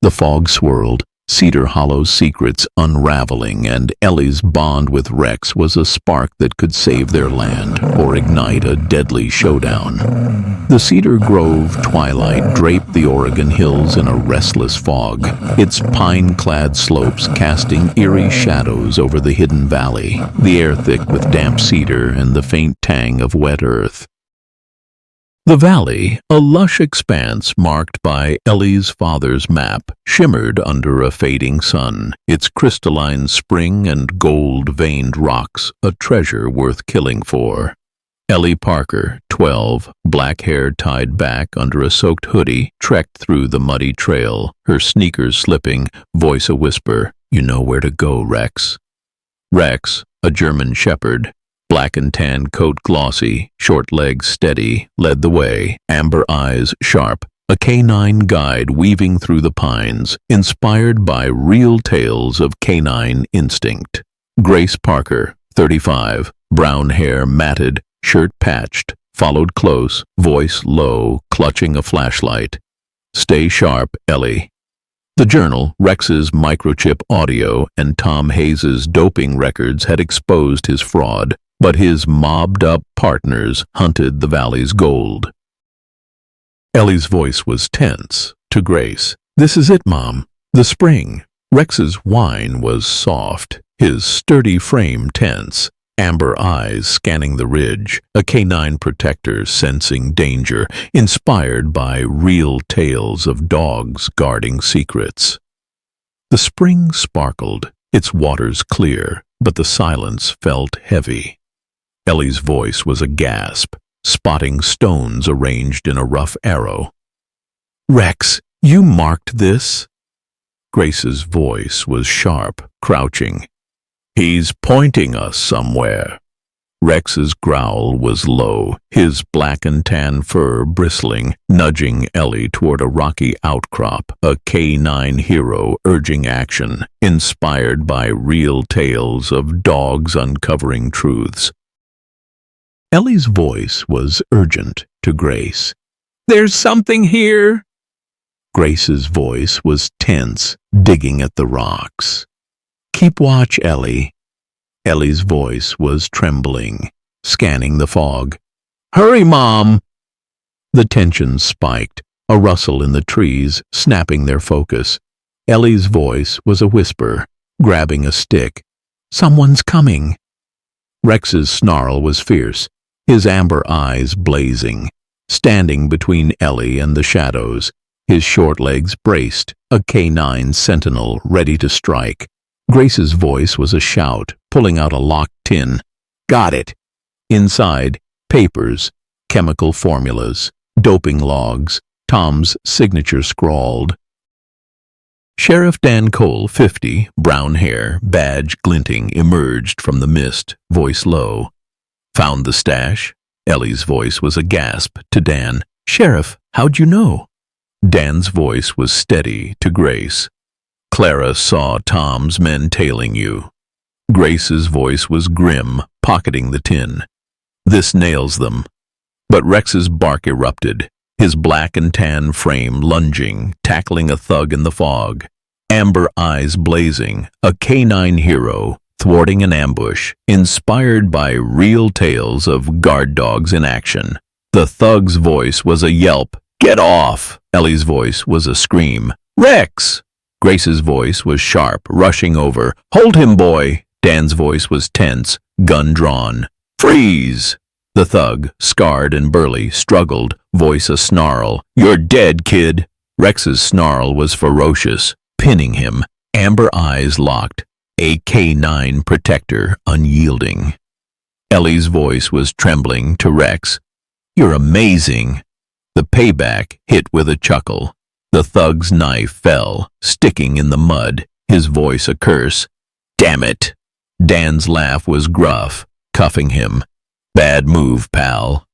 The fog swirled, Cedar Hollow's secrets unraveling, and Ellie's bond with Rex was a spark that could save their land or ignite a deadly showdown. The Cedar Grove twilight draped the Oregon hills in a restless fog, its pine-clad slopes casting eerie shadows over the hidden valley, the air thick with damp cedar and the faint tang of wet earth. The valley, a lush expanse marked by Ellie's father's map, shimmered under a fading sun, its crystalline spring and gold-veined rocks a treasure worth killing for. Ellie Parker, 12, black hair tied back under a soaked hoodie, trekked through the muddy trail, her sneakers slipping, voice a whisper, You know where to go, Rex. Rex, a German shepherd, black and tan coat glossy, short legs steady, led the way, amber eyes sharp, a canine guide weaving through the pines, inspired by real tales of canine instinct. Grace Parker, 35, brown hair matted, shirt patched, followed close, voice low, clutching a flashlight. Stay sharp, Ellie. The Journal, Rex's microchip audio, and Tom Hayes's doping records had exposed his fraud, but his mobbed-up partners hunted the valley's gold. Ellie's voice was tense to Grace. This is it, Mom. The spring. Rex's whine was soft, his sturdy frame tense, amber eyes scanning the ridge, a canine protector sensing danger, inspired by real tales of dogs guarding secrets. The spring sparkled, its waters clear, but the silence felt heavy. Ellie's voice was a gasp, spotting stones arranged in a rough arrow. Rex, you marked this? Grace's voice was sharp, crouching. He's pointing us somewhere. Rex's growl was low, his black and tan fur bristling, nudging Ellie toward a rocky outcrop, a canine hero urging action, inspired by real tales of dogs uncovering truths. Ellie's voice was urgent to Grace. There's something here! Grace's voice was tense, digging at the rocks. Keep watch, Ellie. Ellie's voice was trembling, scanning the fog. Hurry, Mom! The tension spiked, a rustle in the trees, snapping their focus. Ellie's voice was a whisper, grabbing a stick. Someone's coming! Rex's snarl was fierce, his amber eyes blazing. Standing between Ellie and the shadows, his short legs braced, a canine sentinel ready to strike. Grace's voice was a shout, pulling out a locked tin. "Got it!" Inside, papers, chemical formulas, doping logs, Tom's signature scrawled. Sheriff Dan Cole, 50, brown hair, badge glinting, emerged from the mist, voice low. "Found the stash?" Ellie's voice was a gasp to Dan. "Sheriff, how'd you know?" Dan's voice was steady to Grace. "Clara saw Tom's men tailing you." Grace's voice was grim, pocketing the tin. "This nails them." But Rex's bark erupted, his black and tan frame lunging, tackling a thug in the fog. Amber eyes blazing, a canine hero, thwarting an ambush, inspired by real tales of guard dogs in action. The thug's voice was a yelp. "Get off!" Ellie's voice was a scream. "Rex!" Grace's voice was sharp, rushing over. "Hold him, boy!" Dan's voice was tense, gun drawn. "Freeze!" The thug, scarred and burly, struggled, voice a snarl. "You're dead, kid!" Rex's snarl was ferocious, pinning him, amber eyes locked, a canine protector unyielding. Ellie's voice was trembling to Rex. "You're amazing!" The payback hit with a chuckle. The thug's knife fell, sticking in the mud, his voice a curse. "Damn it!" Dan's laugh was gruff, cuffing him. "Bad move, pal."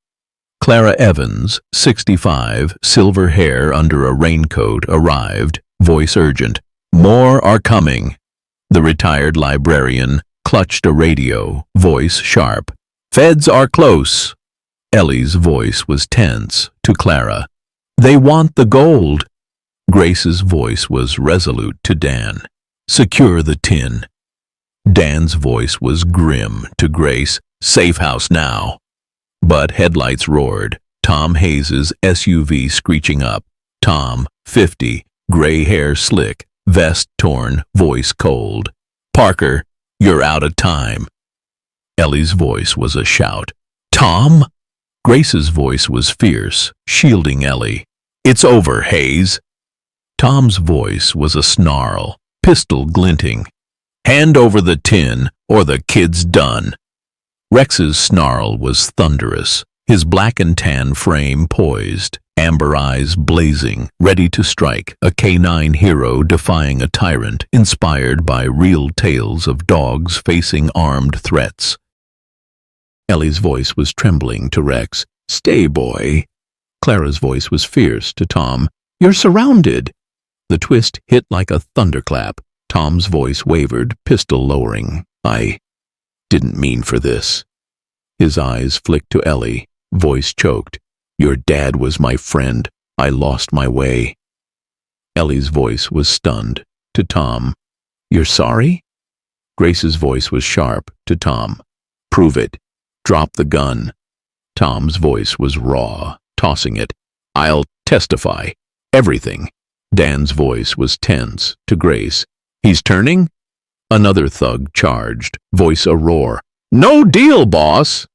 Clara Evans, 65, silver hair under a raincoat, arrived, voice urgent. "More are coming." The retired librarian clutched a radio, voice sharp. "Feds are close." Ellie's voice was tense to Clara. "They want the gold." Grace's voice was resolute to Dan. "Secure the tin." Dan's voice was grim to Grace. "Safe house now." But headlights roared, Tom Hayes's SUV screeching up. Tom, 50, gray hair slick, vest torn, voice cold. "Parker, you're out of time." Ellie's voice was a shout. "Tom?" Grace's voice was fierce, shielding Ellie. "It's over, Hayes." Tom's voice was a snarl, pistol glinting. "Hand over the tin, or the kid's done." Rex's snarl was thunderous, his black and tan frame poised, amber eyes blazing, ready to strike, a canine hero defying a tyrant, inspired by real tales of dogs facing armed threats. Ellie's voice was trembling to Rex. "Stay, boy." Clara's voice was fierce to Tom. "You're surrounded." The twist hit like a thunderclap. Tom's voice wavered, pistol lowering. "I didn't mean for this." His eyes flicked to Ellie, voice choked. "Your dad was my friend. I lost my way." Ellie's voice was stunned to Tom. "You're sorry?" Grace's voice was sharp to Tom. "Prove it. Drop the gun." Tom's voice was raw, tossing it. "I'll testify. Everything." Dan's voice was tense to Grace. "He's turning?" Another thug charged, voice a roar. "No deal, boss!"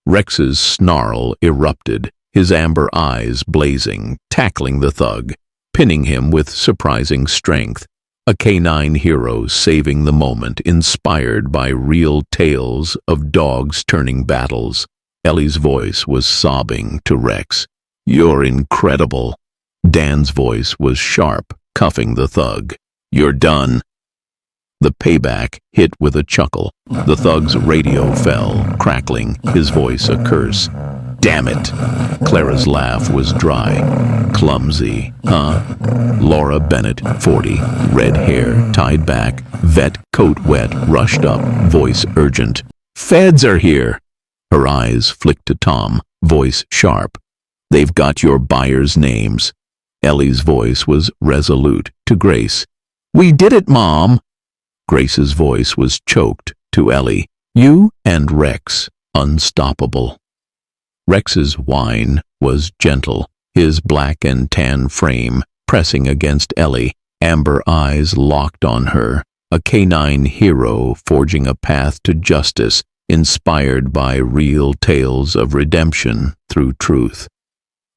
Rex's snarl erupted, his amber eyes blazing, tackling the thug, pinning him with surprising strength. A canine hero saving the moment, inspired by real tales of dogs turning battles. Ellie's voice was sobbing to Rex. "You're incredible." Dan's voice was sharp, cuffing the thug. "You're done." The payback hit with a chuckle. The thug's radio fell, crackling, his voice a curse. "Damn it!" Clara's laugh was dry. "Clumsy, huh?" Laura Bennett, 40, red hair, tied back, vet coat wet, rushed up, voice urgent. "Feds are here!" Her eyes flicked to Tom, voice sharp. "They've got your buyers' names." Ellie's voice was resolute to Grace. "We did it, Mom." Grace's voice was choked to Ellie. "You and Rex, unstoppable." Rex's whine was gentle, his black and tan frame pressing against Ellie, amber eyes locked on her, a canine hero forging a path to justice, inspired by real tales of redemption through truth.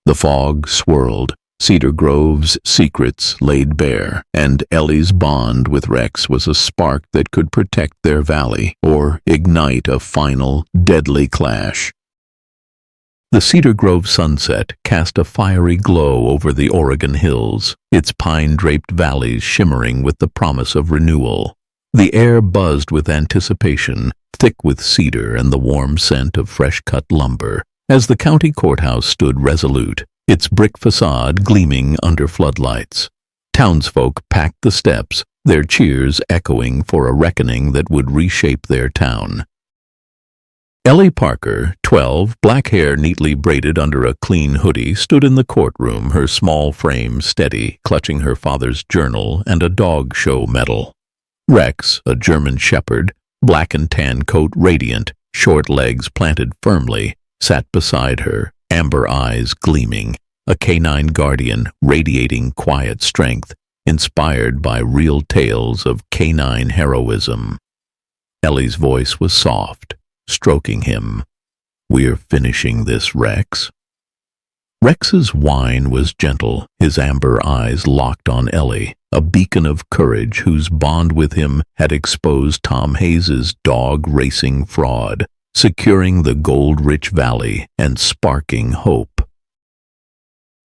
The fog swirled, Cedar Grove's secrets laid bare, and Ellie's bond with Rex was a spark that could protect their valley or ignite a final, deadly clash. The Cedar Grove sunset cast a fiery glow over the Oregon hills, its pine-draped valleys shimmering with the promise of renewal. The air buzzed with anticipation, thick with cedar and the warm scent of fresh-cut lumber, as the county courthouse stood resolute, its brick facade gleaming under floodlights. Townsfolk packed the steps, their cheers echoing for a reckoning that would reshape their town. Ellie Parker, 12, black hair neatly braided under a clean hoodie, stood in the courtroom, her small frame steady, clutching her father's journal and a dog show medal. Rex, a German shepherd, black and tan coat radiant, short legs planted firmly, sat beside her, amber eyes gleaming, a canine guardian radiating quiet strength, inspired by real tales of canine heroism. Ellie's voice was soft, stroking him. "We're finishing this, Rex." Rex's whine was gentle, his amber eyes locked on Ellie, a beacon of courage whose bond with him had exposed Tom Hayes's dog-racing fraud, securing the gold-rich valley and sparking hope.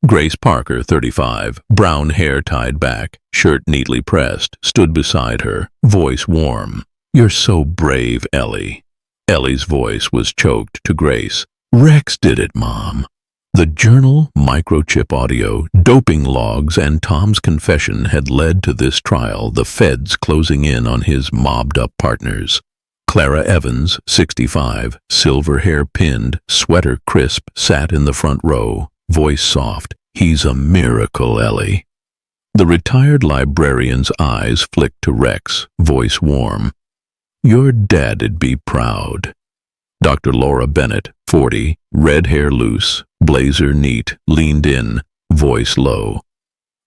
Grace Parker, 35, brown hair tied back, shirt neatly pressed, stood beside her, voice warm. "You're so brave, Ellie." Ellie's voice was choked to Grace. "Rex did it, Mom." The journal, microchip audio, doping logs, and Tom's confession had led to this trial, the feds closing in on his mobbed-up partners. Clara Evans, 65, silver hair pinned, sweater crisp, sat in the front row, voice soft. "He's a miracle, Ellie." The retired librarian's eyes flicked to Rex, voice warm. "Your dad'd be proud." Dr. Laura Bennett, 40, red hair loose, blazer neat, leaned in, voice low.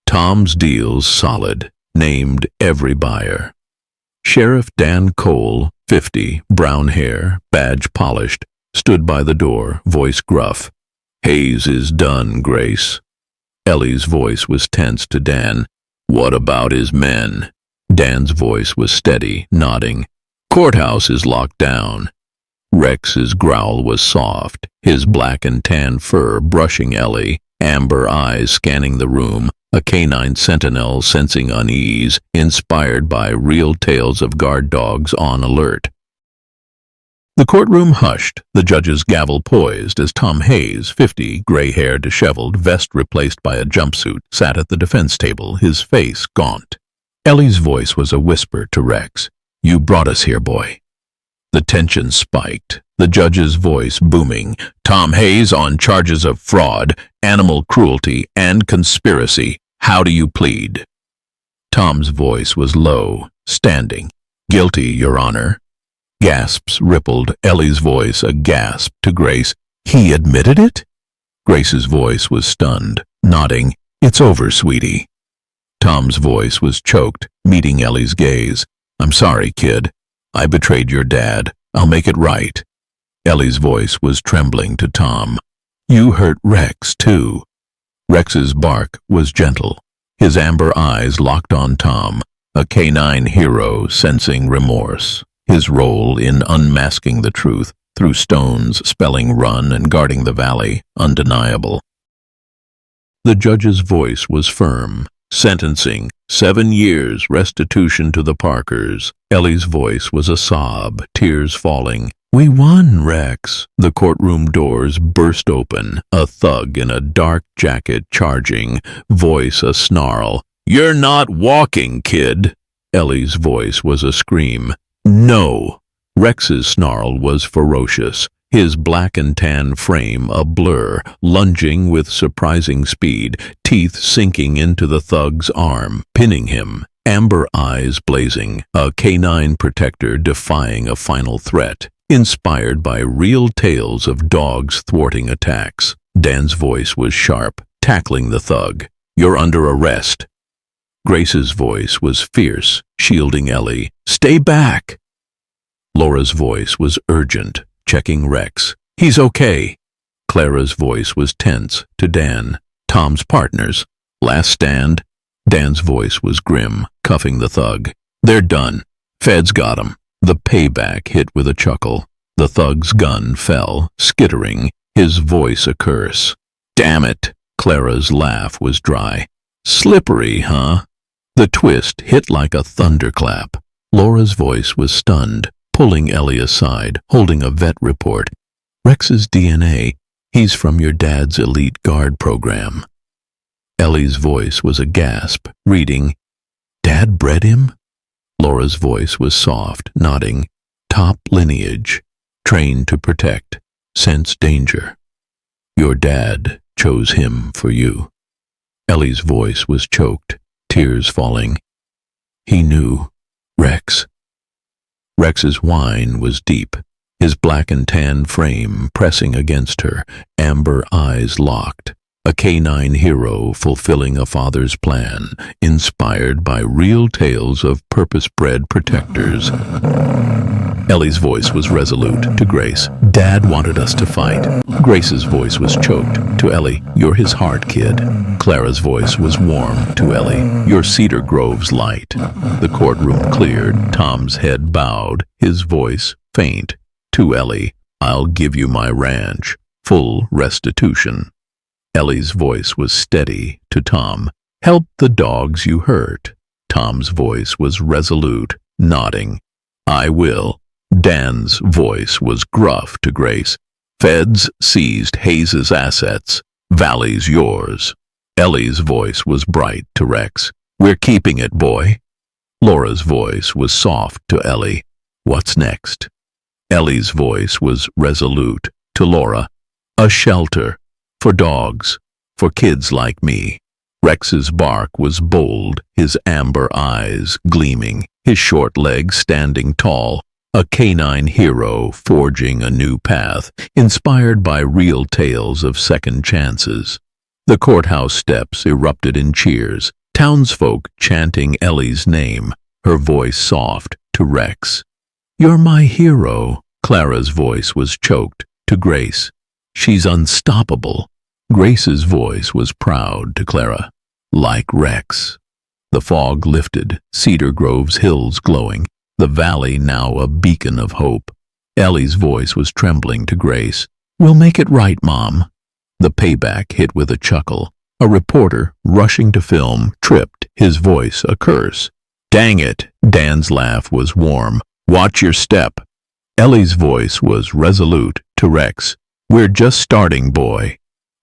"Tom's deal's solid, named every buyer." Sheriff Dan Cole, 50, brown hair, badge polished, stood by the door, voice gruff. "Hayes is done, Grace." Ellie's voice was tense to Dan. "What about his men?" Dan's voice was steady, nodding. "Courthouse is locked down." Rex's growl was soft, his black and tan fur brushing Ellie, amber eyes scanning the room, a canine sentinel sensing unease, inspired by real tales of guard dogs on alert. The courtroom hushed, the judge's gavel poised as Tom Hayes, 50, gray-haired, disheveled, vest replaced by a jumpsuit, sat at the defense table, his face gaunt. Ellie's voice was a whisper to Rex. "You brought us here, boy." The tension spiked, the judge's voice booming. "Tom Hayes on charges of fraud, animal cruelty, and conspiracy. How do you plead?" Tom's voice was low, standing. "Guilty, Your Honor." Gasps rippled, Ellie's voice a gasp to Grace. "He admitted it?" Grace's voice was stunned, nodding. "It's over, sweetie." Tom's voice was choked, meeting Ellie's gaze. "I'm sorry, kid. I betrayed your dad. I'll make it right." Ellie's voice was trembling to Tom. "You hurt Rex, too." Rex's bark was gentle, his amber eyes locked on Tom, a canine hero sensing remorse, his role in unmasking the truth through stones spelling run and guarding the valley undeniable. The judge's voice was firm. Sentencing, 7 years restitution to the Parkers. Ellie's voice was a sob, tears falling. "We won, Rex." The courtroom doors burst open, a thug in a dark jacket charging, voice a snarl. "You're not walking, kid." Ellie's voice was a scream. "No." Rex's snarl was ferocious, his black and tan frame a blur, lunging with surprising speed, teeth sinking into the thug's arm, pinning him, amber eyes blazing, a canine protector defying a final threat, inspired by real tales of dogs thwarting attacks. Dan's voice was sharp, tackling the thug. "You're under arrest." Grace's voice was fierce, shielding Ellie. "Stay back." Laura's voice was urgent, checking Rex. "He's okay." Clara's voice was tense to Dan. "Tom's partners." Last stand? Dan's voice was grim, cuffing the thug. They're done. Feds got 'em. The payback hit with a chuckle. The thug's gun fell, skittering, his voice a curse. Damn it! Clara's laugh was dry. Slippery, huh? The twist hit like a thunderclap. Laura's voice was stunned, pulling Ellie aside, holding a vet report. Rex's DNA. He's from your dad's elite guard program. Ellie's voice was a gasp, reading, Dad bred him? Laura's voice was soft, nodding. Top lineage. Trained to protect. Sense danger. Your dad chose him for you. Ellie's voice was choked, tears falling. He knew. Rex. Rex's whine was deep, his black and tan frame pressing against her, amber eyes locked. A canine hero fulfilling a father's plan, inspired by real tales of purpose-bred protectors. Ellie's voice was resolute to Grace. Dad wanted us to fight. Grace's voice was choked to Ellie. You're his heart, kid. Clara's voice was warm to Ellie. You're Cedar Grove's light. The courtroom cleared. Tom's head bowed, his voice faint. To Ellie, I'll give you my ranch. Full restitution. Ellie's voice was steady to Tom. Help the dogs you hurt. Tom's voice was resolute, nodding. I will. Dan's voice was gruff to Grace. Feds seized Hayes's assets. Valley's yours. Ellie's voice was bright to Rex. We're keeping it, boy. Laura's voice was soft to Ellie. What's next? Ellie's voice was resolute to Laura. A shelter. For dogs. For kids like me. Rex's bark was bold, his amber eyes gleaming, his short legs standing tall. A canine hero forging a new path, inspired by real tales of second chances. The courthouse steps erupted in cheers, townsfolk chanting Ellie's name, her voice soft to Rex. You're my hero. Clara's voice was choked to Grace. She's unstoppable. Grace's voice was proud to Clara. Like Rex. The fog lifted, Cedar Grove's hills glowing, the valley now a beacon of hope. Ellie's voice was trembling to Grace. We'll make it right, Mom. The payback hit with a chuckle. A reporter, rushing to film, tripped, his voice a curse. Dang it! Dan's laugh was warm. Watch your step. Ellie's voice was resolute to Rex. We're just starting, boy.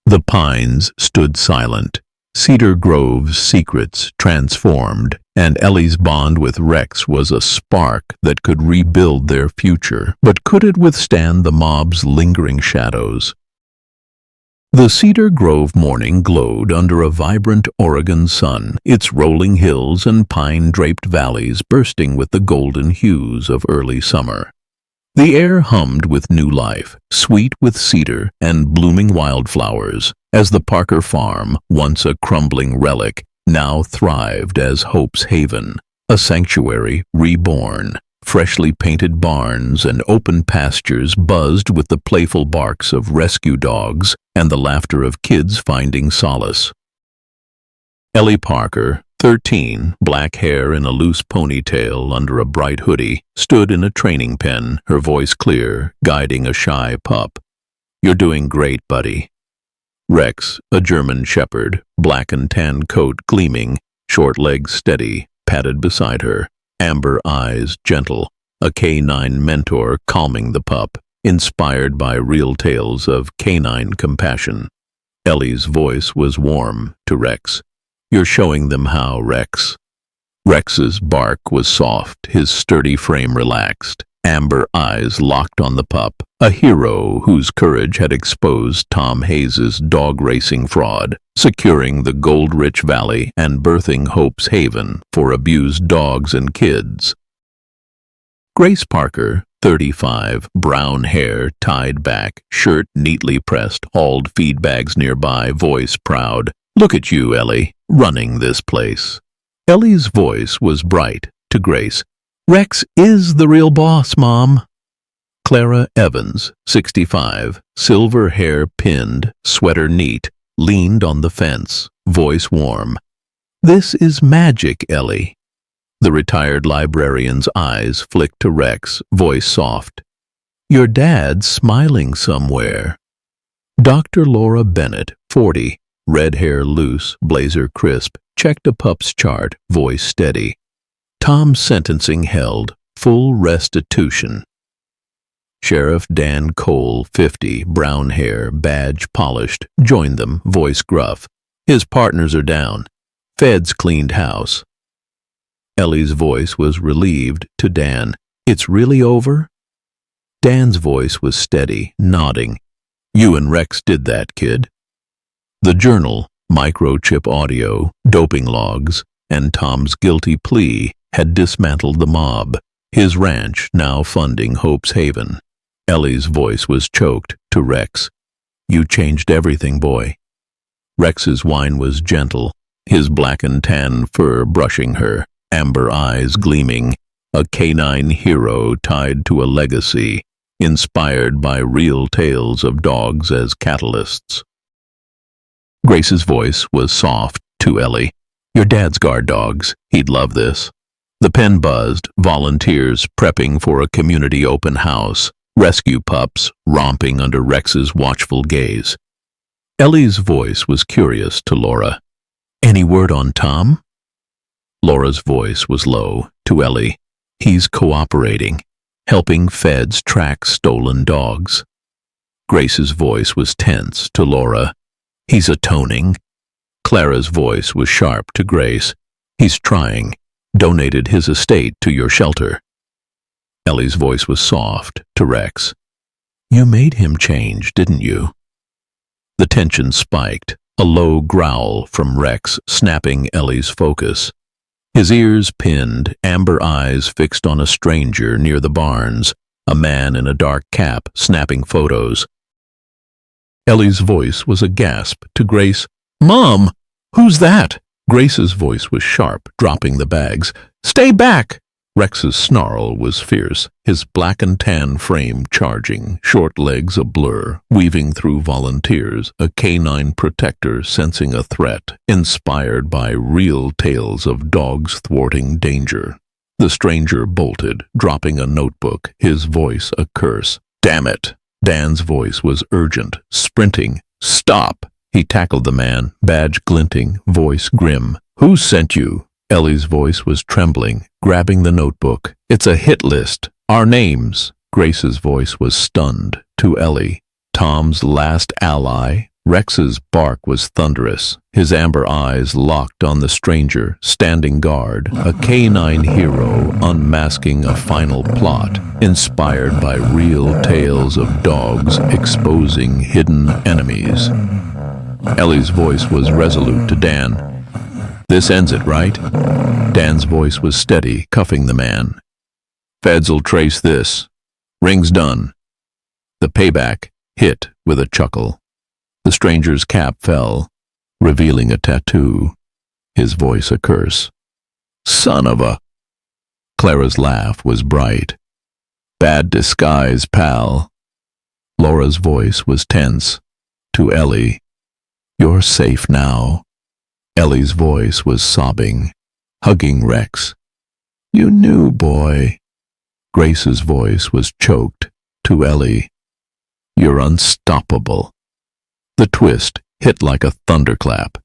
The pines stood silent. Cedar Grove's secrets transformed, and Ellie's bond with Rex was a spark that could rebuild their future. But could it withstand the mob's lingering shadows? The Cedar Grove morning glowed under a vibrant Oregon sun, its rolling hills and pine-draped valleys bursting with the golden hues of early summer. The air hummed with new life, sweet with cedar and blooming wildflowers, as the Parker farm, once a crumbling relic, now thrived as Hope's haven, a sanctuary reborn. Freshly painted barns and open pastures buzzed with the playful barks of rescue dogs and the laughter of kids finding solace. Ellie Parker, 13, black hair in a loose ponytail under a bright hoodie, stood in a training pen, her voice clear, guiding a shy pup. You're doing great, buddy. Rex, a German shepherd, black and tan coat gleaming, short legs steady, padded beside her, amber eyes gentle, a canine mentor calming the pup, inspired by real tales of canine compassion. Ellie's voice was warm to Rex. You're showing them how, Rex. Rex's bark was soft, his sturdy frame relaxed, amber eyes locked on the pup, a hero whose courage had exposed Tom Hayes's dog racing fraud, securing the gold-rich valley and birthing Hope's haven for abused dogs and kids. Grace Parker, 35, brown hair tied back, shirt neatly pressed, hauled feed bags nearby, voice proud. Look at you, Ellie, running this place. Ellie's voice was bright to Grace. Rex is the real boss, Mom. Clara Evans, 65, silver hair pinned, sweater neat, leaned on the fence, voice warm. "This is magic, Ellie." The retired librarian's eyes flicked to Rex, voice soft. "Your dad's smiling somewhere." Dr. Laura Bennett, 40, red hair loose, blazer crisp, checked a pup's chart, voice steady. Tom's sentencing held, full restitution. Sheriff Dan Cole, 50, brown hair, badge polished, joined them, voice gruff. "His partners are down. Feds cleaned house." Ellie's voice was relieved to Dan. "It's really over?" Dan's voice was steady, nodding. "You and Rex did that, kid." The journal, microchip audio, doping logs, and Tom's guilty plea had dismantled the mob, his ranch now funding Hope's Haven. Ellie's voice was choked to Rex. "You changed everything, boy." Rex's whine was gentle, his black and tan fur brushing her, amber eyes gleaming, a canine hero tied to a legacy, inspired by real tales of dogs as catalysts. Grace's voice was soft to Ellie. "Your dad's guard dogs. He'd love this." The pen buzzed, volunteers prepping for a community open house, rescue pups romping under Rex's watchful gaze. Ellie's voice was curious to Laura. "Any word on Tom?" Laura's voice was low to Ellie. "He's cooperating, helping feds track stolen dogs." Grace's voice was tense to Laura. "He's atoning." Clara's voice was sharp to Grace. "He's trying. Donated his estate to your shelter." Ellie's voice was soft to Rex. "You made him change, didn't you?" The tension spiked, a low growl from Rex snapping Ellie's focus. His ears pinned, amber eyes fixed on a stranger near the barns, a man in a dark cap snapping photos. Ellie's voice was a gasp to Grace. "Mom, who's that?" Grace's voice was sharp, dropping the bags. "Stay back!" Rex's snarl was fierce, his black and tan frame charging, short legs a blur, weaving through volunteers, a canine protector sensing a threat, inspired by real tales of dogs thwarting danger. The stranger bolted, dropping a notebook, his voice a curse. "Damn it!" Dan's voice was urgent, sprinting. "Stop!" He tackled the man, badge glinting, voice grim. "Who sent you?" Ellie's voice was trembling, grabbing the notebook. "It's a hit list. Our names." Grace's voice was stunned to Ellie. Tom's last ally. Rex's bark was thunderous, his amber eyes locked on the stranger, standing guard, a canine hero unmasking a final plot, inspired by real tales of dogs exposing hidden enemies. Ellie's voice was resolute to Dan. "This ends it, right?" Dan's voice was steady, cuffing the man. "Feds'll trace this. Ring's done." The payback hit with a chuckle. The stranger's cap fell, revealing a tattoo, his voice a curse. "Son of a—" Clara's laugh was bright. "Bad disguise, pal." Laura's voice was tense. To Ellie, "You're safe now." Ellie's voice was sobbing, hugging Rex. "You knew, boy." Grace's voice was choked to Ellie. "You're unstoppable." The twist hit like a thunderclap.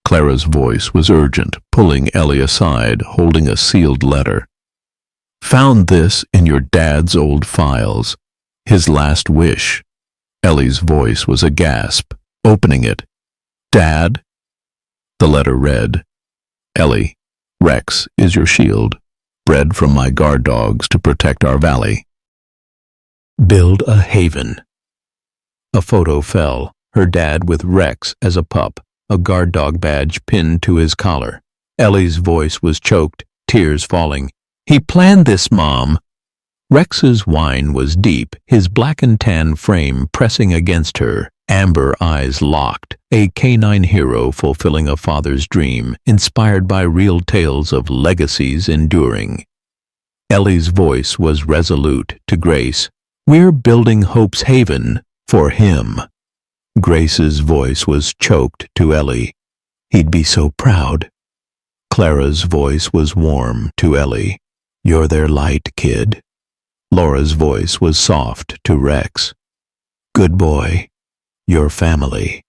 Clara's voice was urgent, pulling Ellie aside, holding a sealed letter. "Found this in your dad's old files. His last wish." Ellie's voice was a gasp, opening it. "Dad?" The letter read, "Ellie, Rex is your shield, bred from my guard dogs to protect our valley. Build a haven." A photo fell, her dad with Rex as a pup, a guard dog badge pinned to his collar. Ellie's voice was choked, tears falling. "He planned this, Mom." Rex's whine was deep, his black and tan frame pressing against her, amber eyes locked, a canine hero fulfilling a father's dream, inspired by real tales of legacies enduring. Ellie's voice was resolute to Grace. "We're building Hope's Haven for him." Grace's voice was choked to Ellie. "He'd be so proud." Clara's voice was warm to Ellie. "You're their light, kid." Laura's voice was soft to Rex. "Good boy. Your family."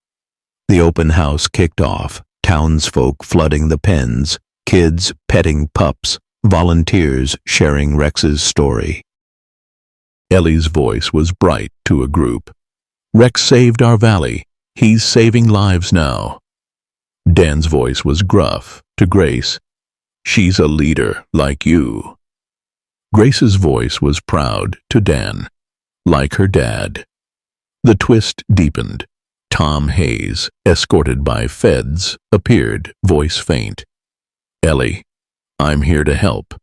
The open house kicked off, townsfolk flooding the pens, kids petting pups, volunteers sharing Rex's story. Ellie's voice was bright to a group. "Rex saved our valley. He's saving lives now." Dan's voice was gruff to Grace. "She's a leader like you." Grace's voice was proud to Dan, like her dad. The twist deepened. Tom Hayes, escorted by feds, appeared, voice faint. "Ellie, I'm here to help."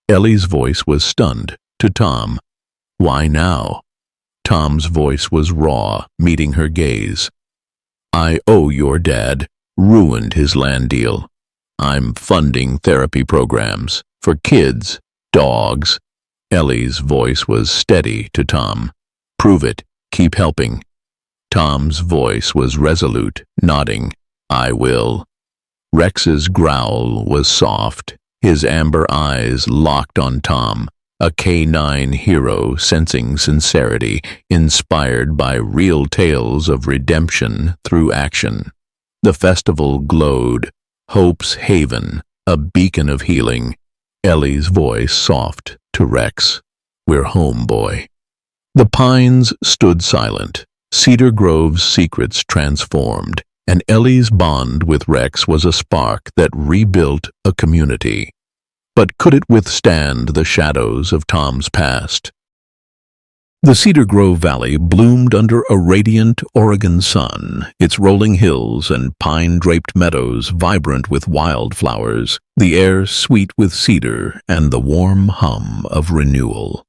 Ellie's voice was stunned to Tom. "Why now?" Tom's voice was raw, meeting her gaze. "I owe your dad ruined his land deal. I'm funding therapy programs for kids, dogs." Ellie's voice was steady to Tom. "Prove it. Keep helping." Tom's voice was resolute, nodding. "I will." Rex's growl was soft, his amber eyes locked on Tom, a K9 hero sensing sincerity, inspired by real tales of redemption through action. The festival glowed, Hope's haven, a beacon of healing. Ellie's voice soft to Rex. "We're home, boy." The pines stood silent, Cedar Grove's secrets transformed, and Ellie's bond with Rex was a spark that rebuilt a community. But could it withstand the shadows of Tom's past? The Cedar Grove Valley bloomed under a radiant Oregon sun, its rolling hills and pine-draped meadows vibrant with wildflowers, the air sweet with cedar and the warm hum of renewal.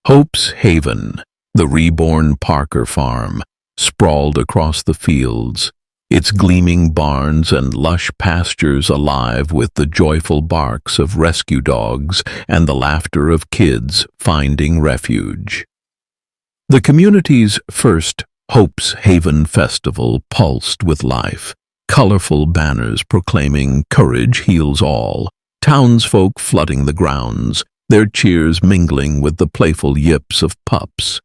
Hope's Haven, the reborn Parker farm, sprawled across the fields, its gleaming barns and lush pastures alive with the joyful barks of rescue dogs and the laughter of kids finding refuge. The community's first Hope's Haven Festival pulsed with life, colorful banners proclaiming "Courage heals all," townsfolk flooding the grounds, their cheers mingling with the playful yips of pups.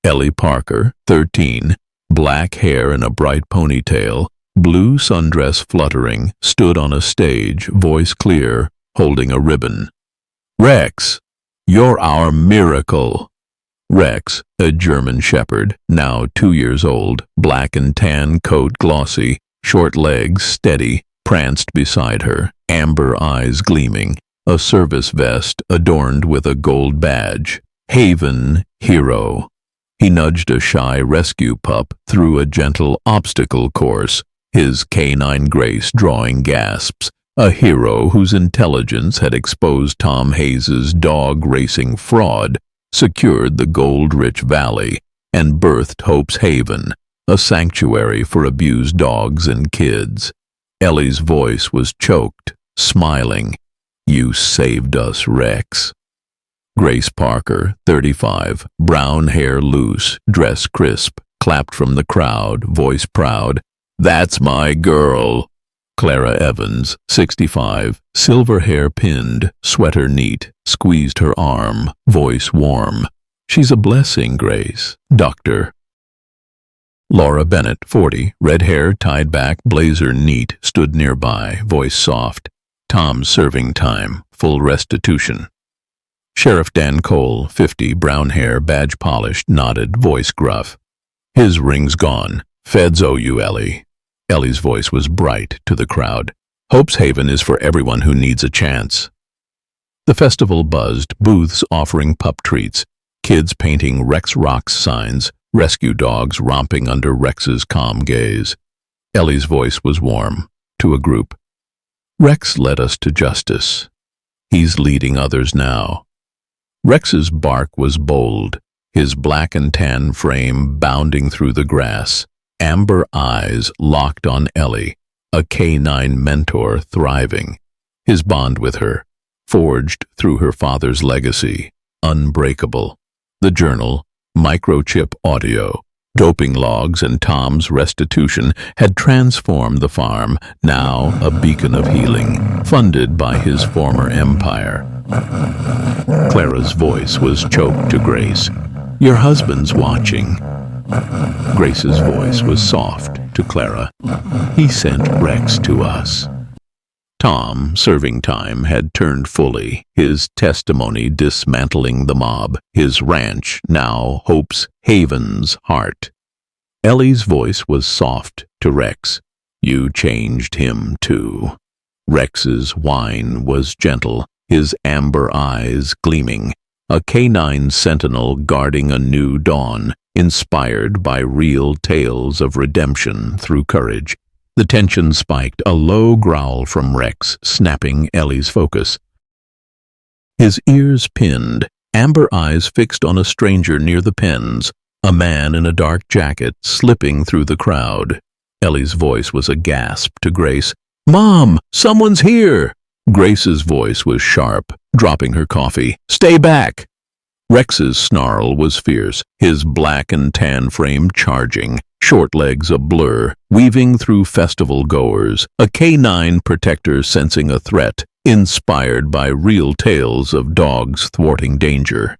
Ellie Parker, 13, black hair in a bright ponytail, blue sundress fluttering, stood on a stage, voice clear, holding a ribbon. "Rex, you're our miracle." Rex, a German shepherd, now 2 years old, black and tan coat glossy, short legs steady, pranced beside her, amber eyes gleaming, a service vest adorned with a gold badge. Haven Hero. He nudged a shy rescue pup through a gentle obstacle course, his canine grace drawing gasps, a hero whose intelligence had exposed Tom Hayes's dog racing fraud, secured the gold-rich valley, and birthed Hope's Haven, a sanctuary for abused dogs and kids. Ellie's voice was choked, smiling. "You saved us, Rex." Grace Parker, 35, brown hair loose, dress crisp, clapped from the crowd, voice proud. "That's my girl." Clara Evans, 65, silver hair pinned, sweater neat, squeezed her arm, voice warm. "She's a blessing, Grace, Doctor." Laura Bennett, 40, red hair tied back, blazer neat, stood nearby, voice soft. "Tom's serving time, full restitution." Sheriff Dan Cole, 50, brown hair, badge polished, nodded, voice gruff. "His ring's gone. Feds owe you, Ellie." Ellie's voice was bright to the crowd. "Hope's Haven is for everyone who needs a chance." The festival buzzed, booths offering pup treats, kids painting Rex Rocks signs, rescue dogs romping under Rex's calm gaze. Ellie's voice was warm to a group. "Rex led us to justice. He's leading others now." Rex's bark was bold, his black and tan frame bounding through the grass, amber eyes locked on Ellie, a canine mentor thriving. His bond with her, forged through her father's legacy, unbreakable. The journal, microchip audio, Doping logs and Tom's restitution had transformed the farm, now a beacon of healing, funded by his former empire. Clara's voice was choked to Grace. "Your husband's watching." Grace's voice was soft to Clara. "He sent Rex to us." Tom, serving time, had turned fully, his testimony dismantling the mob, his ranch now Hope's Haven's heart. Ellie's voice was soft to Rex. "You changed him too." Rex's whine was gentle, his amber eyes gleaming, a canine sentinel guarding a new dawn, inspired by real tales of redemption through courage. The tension spiked, a low growl from Rex, snapping Ellie's focus. His ears pinned, amber eyes fixed on a stranger near the pens, a man in a dark jacket slipping through the crowd. Ellie's voice was a gasp to Grace. "Mom, someone's here!" Grace's voice was sharp, dropping her coffee. "Stay back!" Rex's snarl was fierce, his black and tan frame charging, short legs a blur, weaving through festival goers, a canine protector sensing a threat, inspired by real tales of dogs thwarting danger.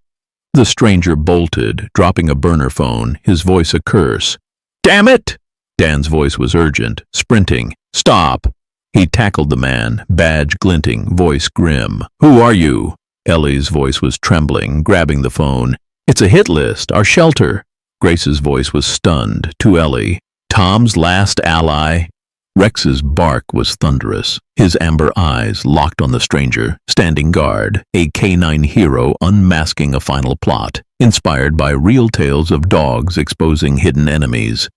The stranger bolted, dropping a burner phone, his voice a curse. "Damn it!" Dan's voice was urgent, sprinting. "Stop!" He tackled the man, badge glinting, voice grim. "Who are you?" Ellie's voice was trembling, grabbing the phone. "It's a hit list, our shelter." Grace's voice was stunned to Ellie. "Tom's last ally." Rex's bark was thunderous, his amber eyes locked on the stranger, standing guard, a canine hero unmasking a final plot, inspired by real tales of dogs exposing hidden enemies.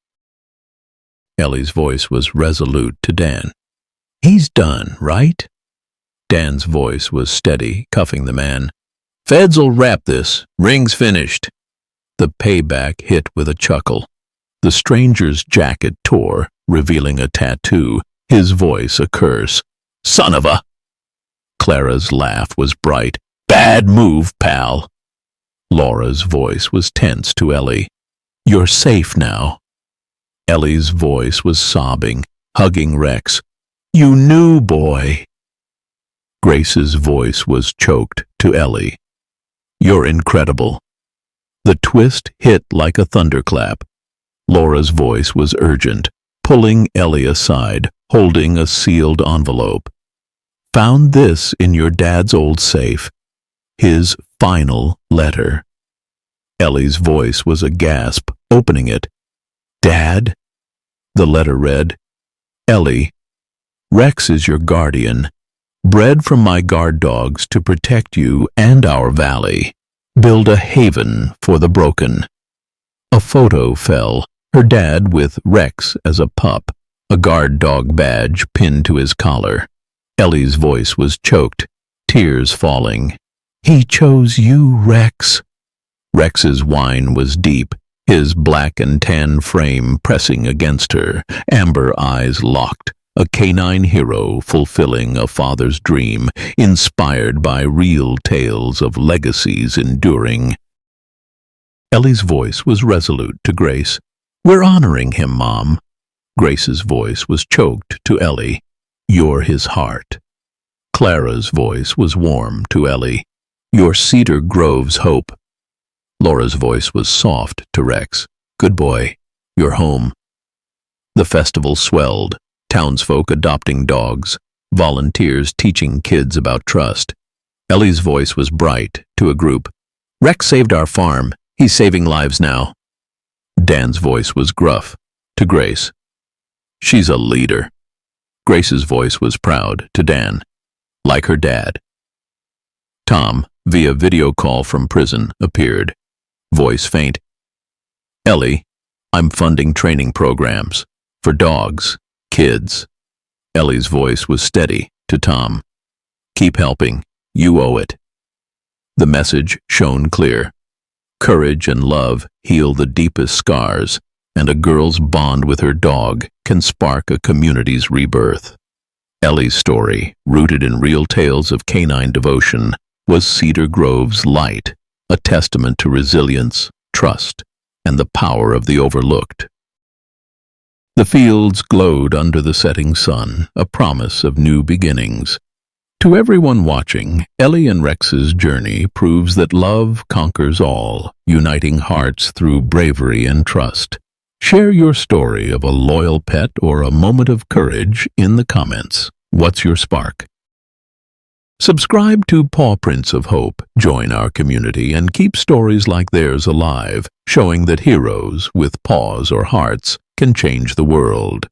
Ellie's voice was resolute to Dan. "He's done, right?" Dan's voice was steady, cuffing the man. "Feds'll wrap this. Ring's finished." The payback hit with a chuckle. The stranger's jacket tore, revealing a tattoo, his voice a curse. "Son of a—" Clara's laugh was bright. "Bad move, pal." Laura's voice was tense to Ellie. "You're safe now." Ellie's voice was sobbing, hugging Rex. "You knew, boy." Grace's voice was choked to Ellie. "You're incredible." The twist hit like a thunderclap. Laura's voice was urgent, pulling Ellie aside, holding a sealed envelope. "Found this in your dad's old safe. His final letter." Ellie's voice was a gasp, opening it. "Dad?" The letter read, "Ellie, Rex is your guardian, bred from my guard dogs to protect you and our valley. Build a haven for the broken." A photo fell, her dad with Rex as a pup, a guard dog badge pinned to his collar. Ellie's voice was choked, tears falling. "He chose you, Rex." Rex's whine was deep, his black and tan frame pressing against her, amber eyes locked. A canine hero fulfilling a father's dream, inspired by real tales of legacies enduring. Ellie's voice was resolute to Grace. "We're honoring him, Mom." Grace's voice was choked to Ellie. "You're his heart." Clara's voice was warm to Ellie. "You're Cedar Grove's hope." Laura's voice was soft to Rex. "Good boy, you're home." The festival swelled. Townsfolk adopting dogs, volunteers teaching kids about trust. Ellie's voice was bright to a group. "Rex saved our farm. He's saving lives now." Dan's voice was gruff to Grace. "She's a leader." Grace's voice was proud to Dan, like her dad. Tom, via video call from prison, appeared, voice faint. "Ellie, I'm funding training programs for dogs. Kids." Ellie's voice was steady to Tom. "Keep helping. You owe it." The message shone clear. Courage and love heal the deepest scars, and a girl's bond with her dog can spark a community's rebirth. Ellie's story, rooted in real tales of canine devotion, was Cedar Grove's light, a testament to resilience, trust, and the power of the overlooked. The fields glowed under the setting sun, a promise of new beginnings. To everyone watching, Ellie and Rex's journey proves that love conquers all, uniting hearts through bravery and trust. Share your story of a loyal pet or a moment of courage in the comments. What's your spark? Subscribe to Pawprints of Hope, join our community, and keep stories like theirs alive, showing that heroes with paws or hearts can change the world.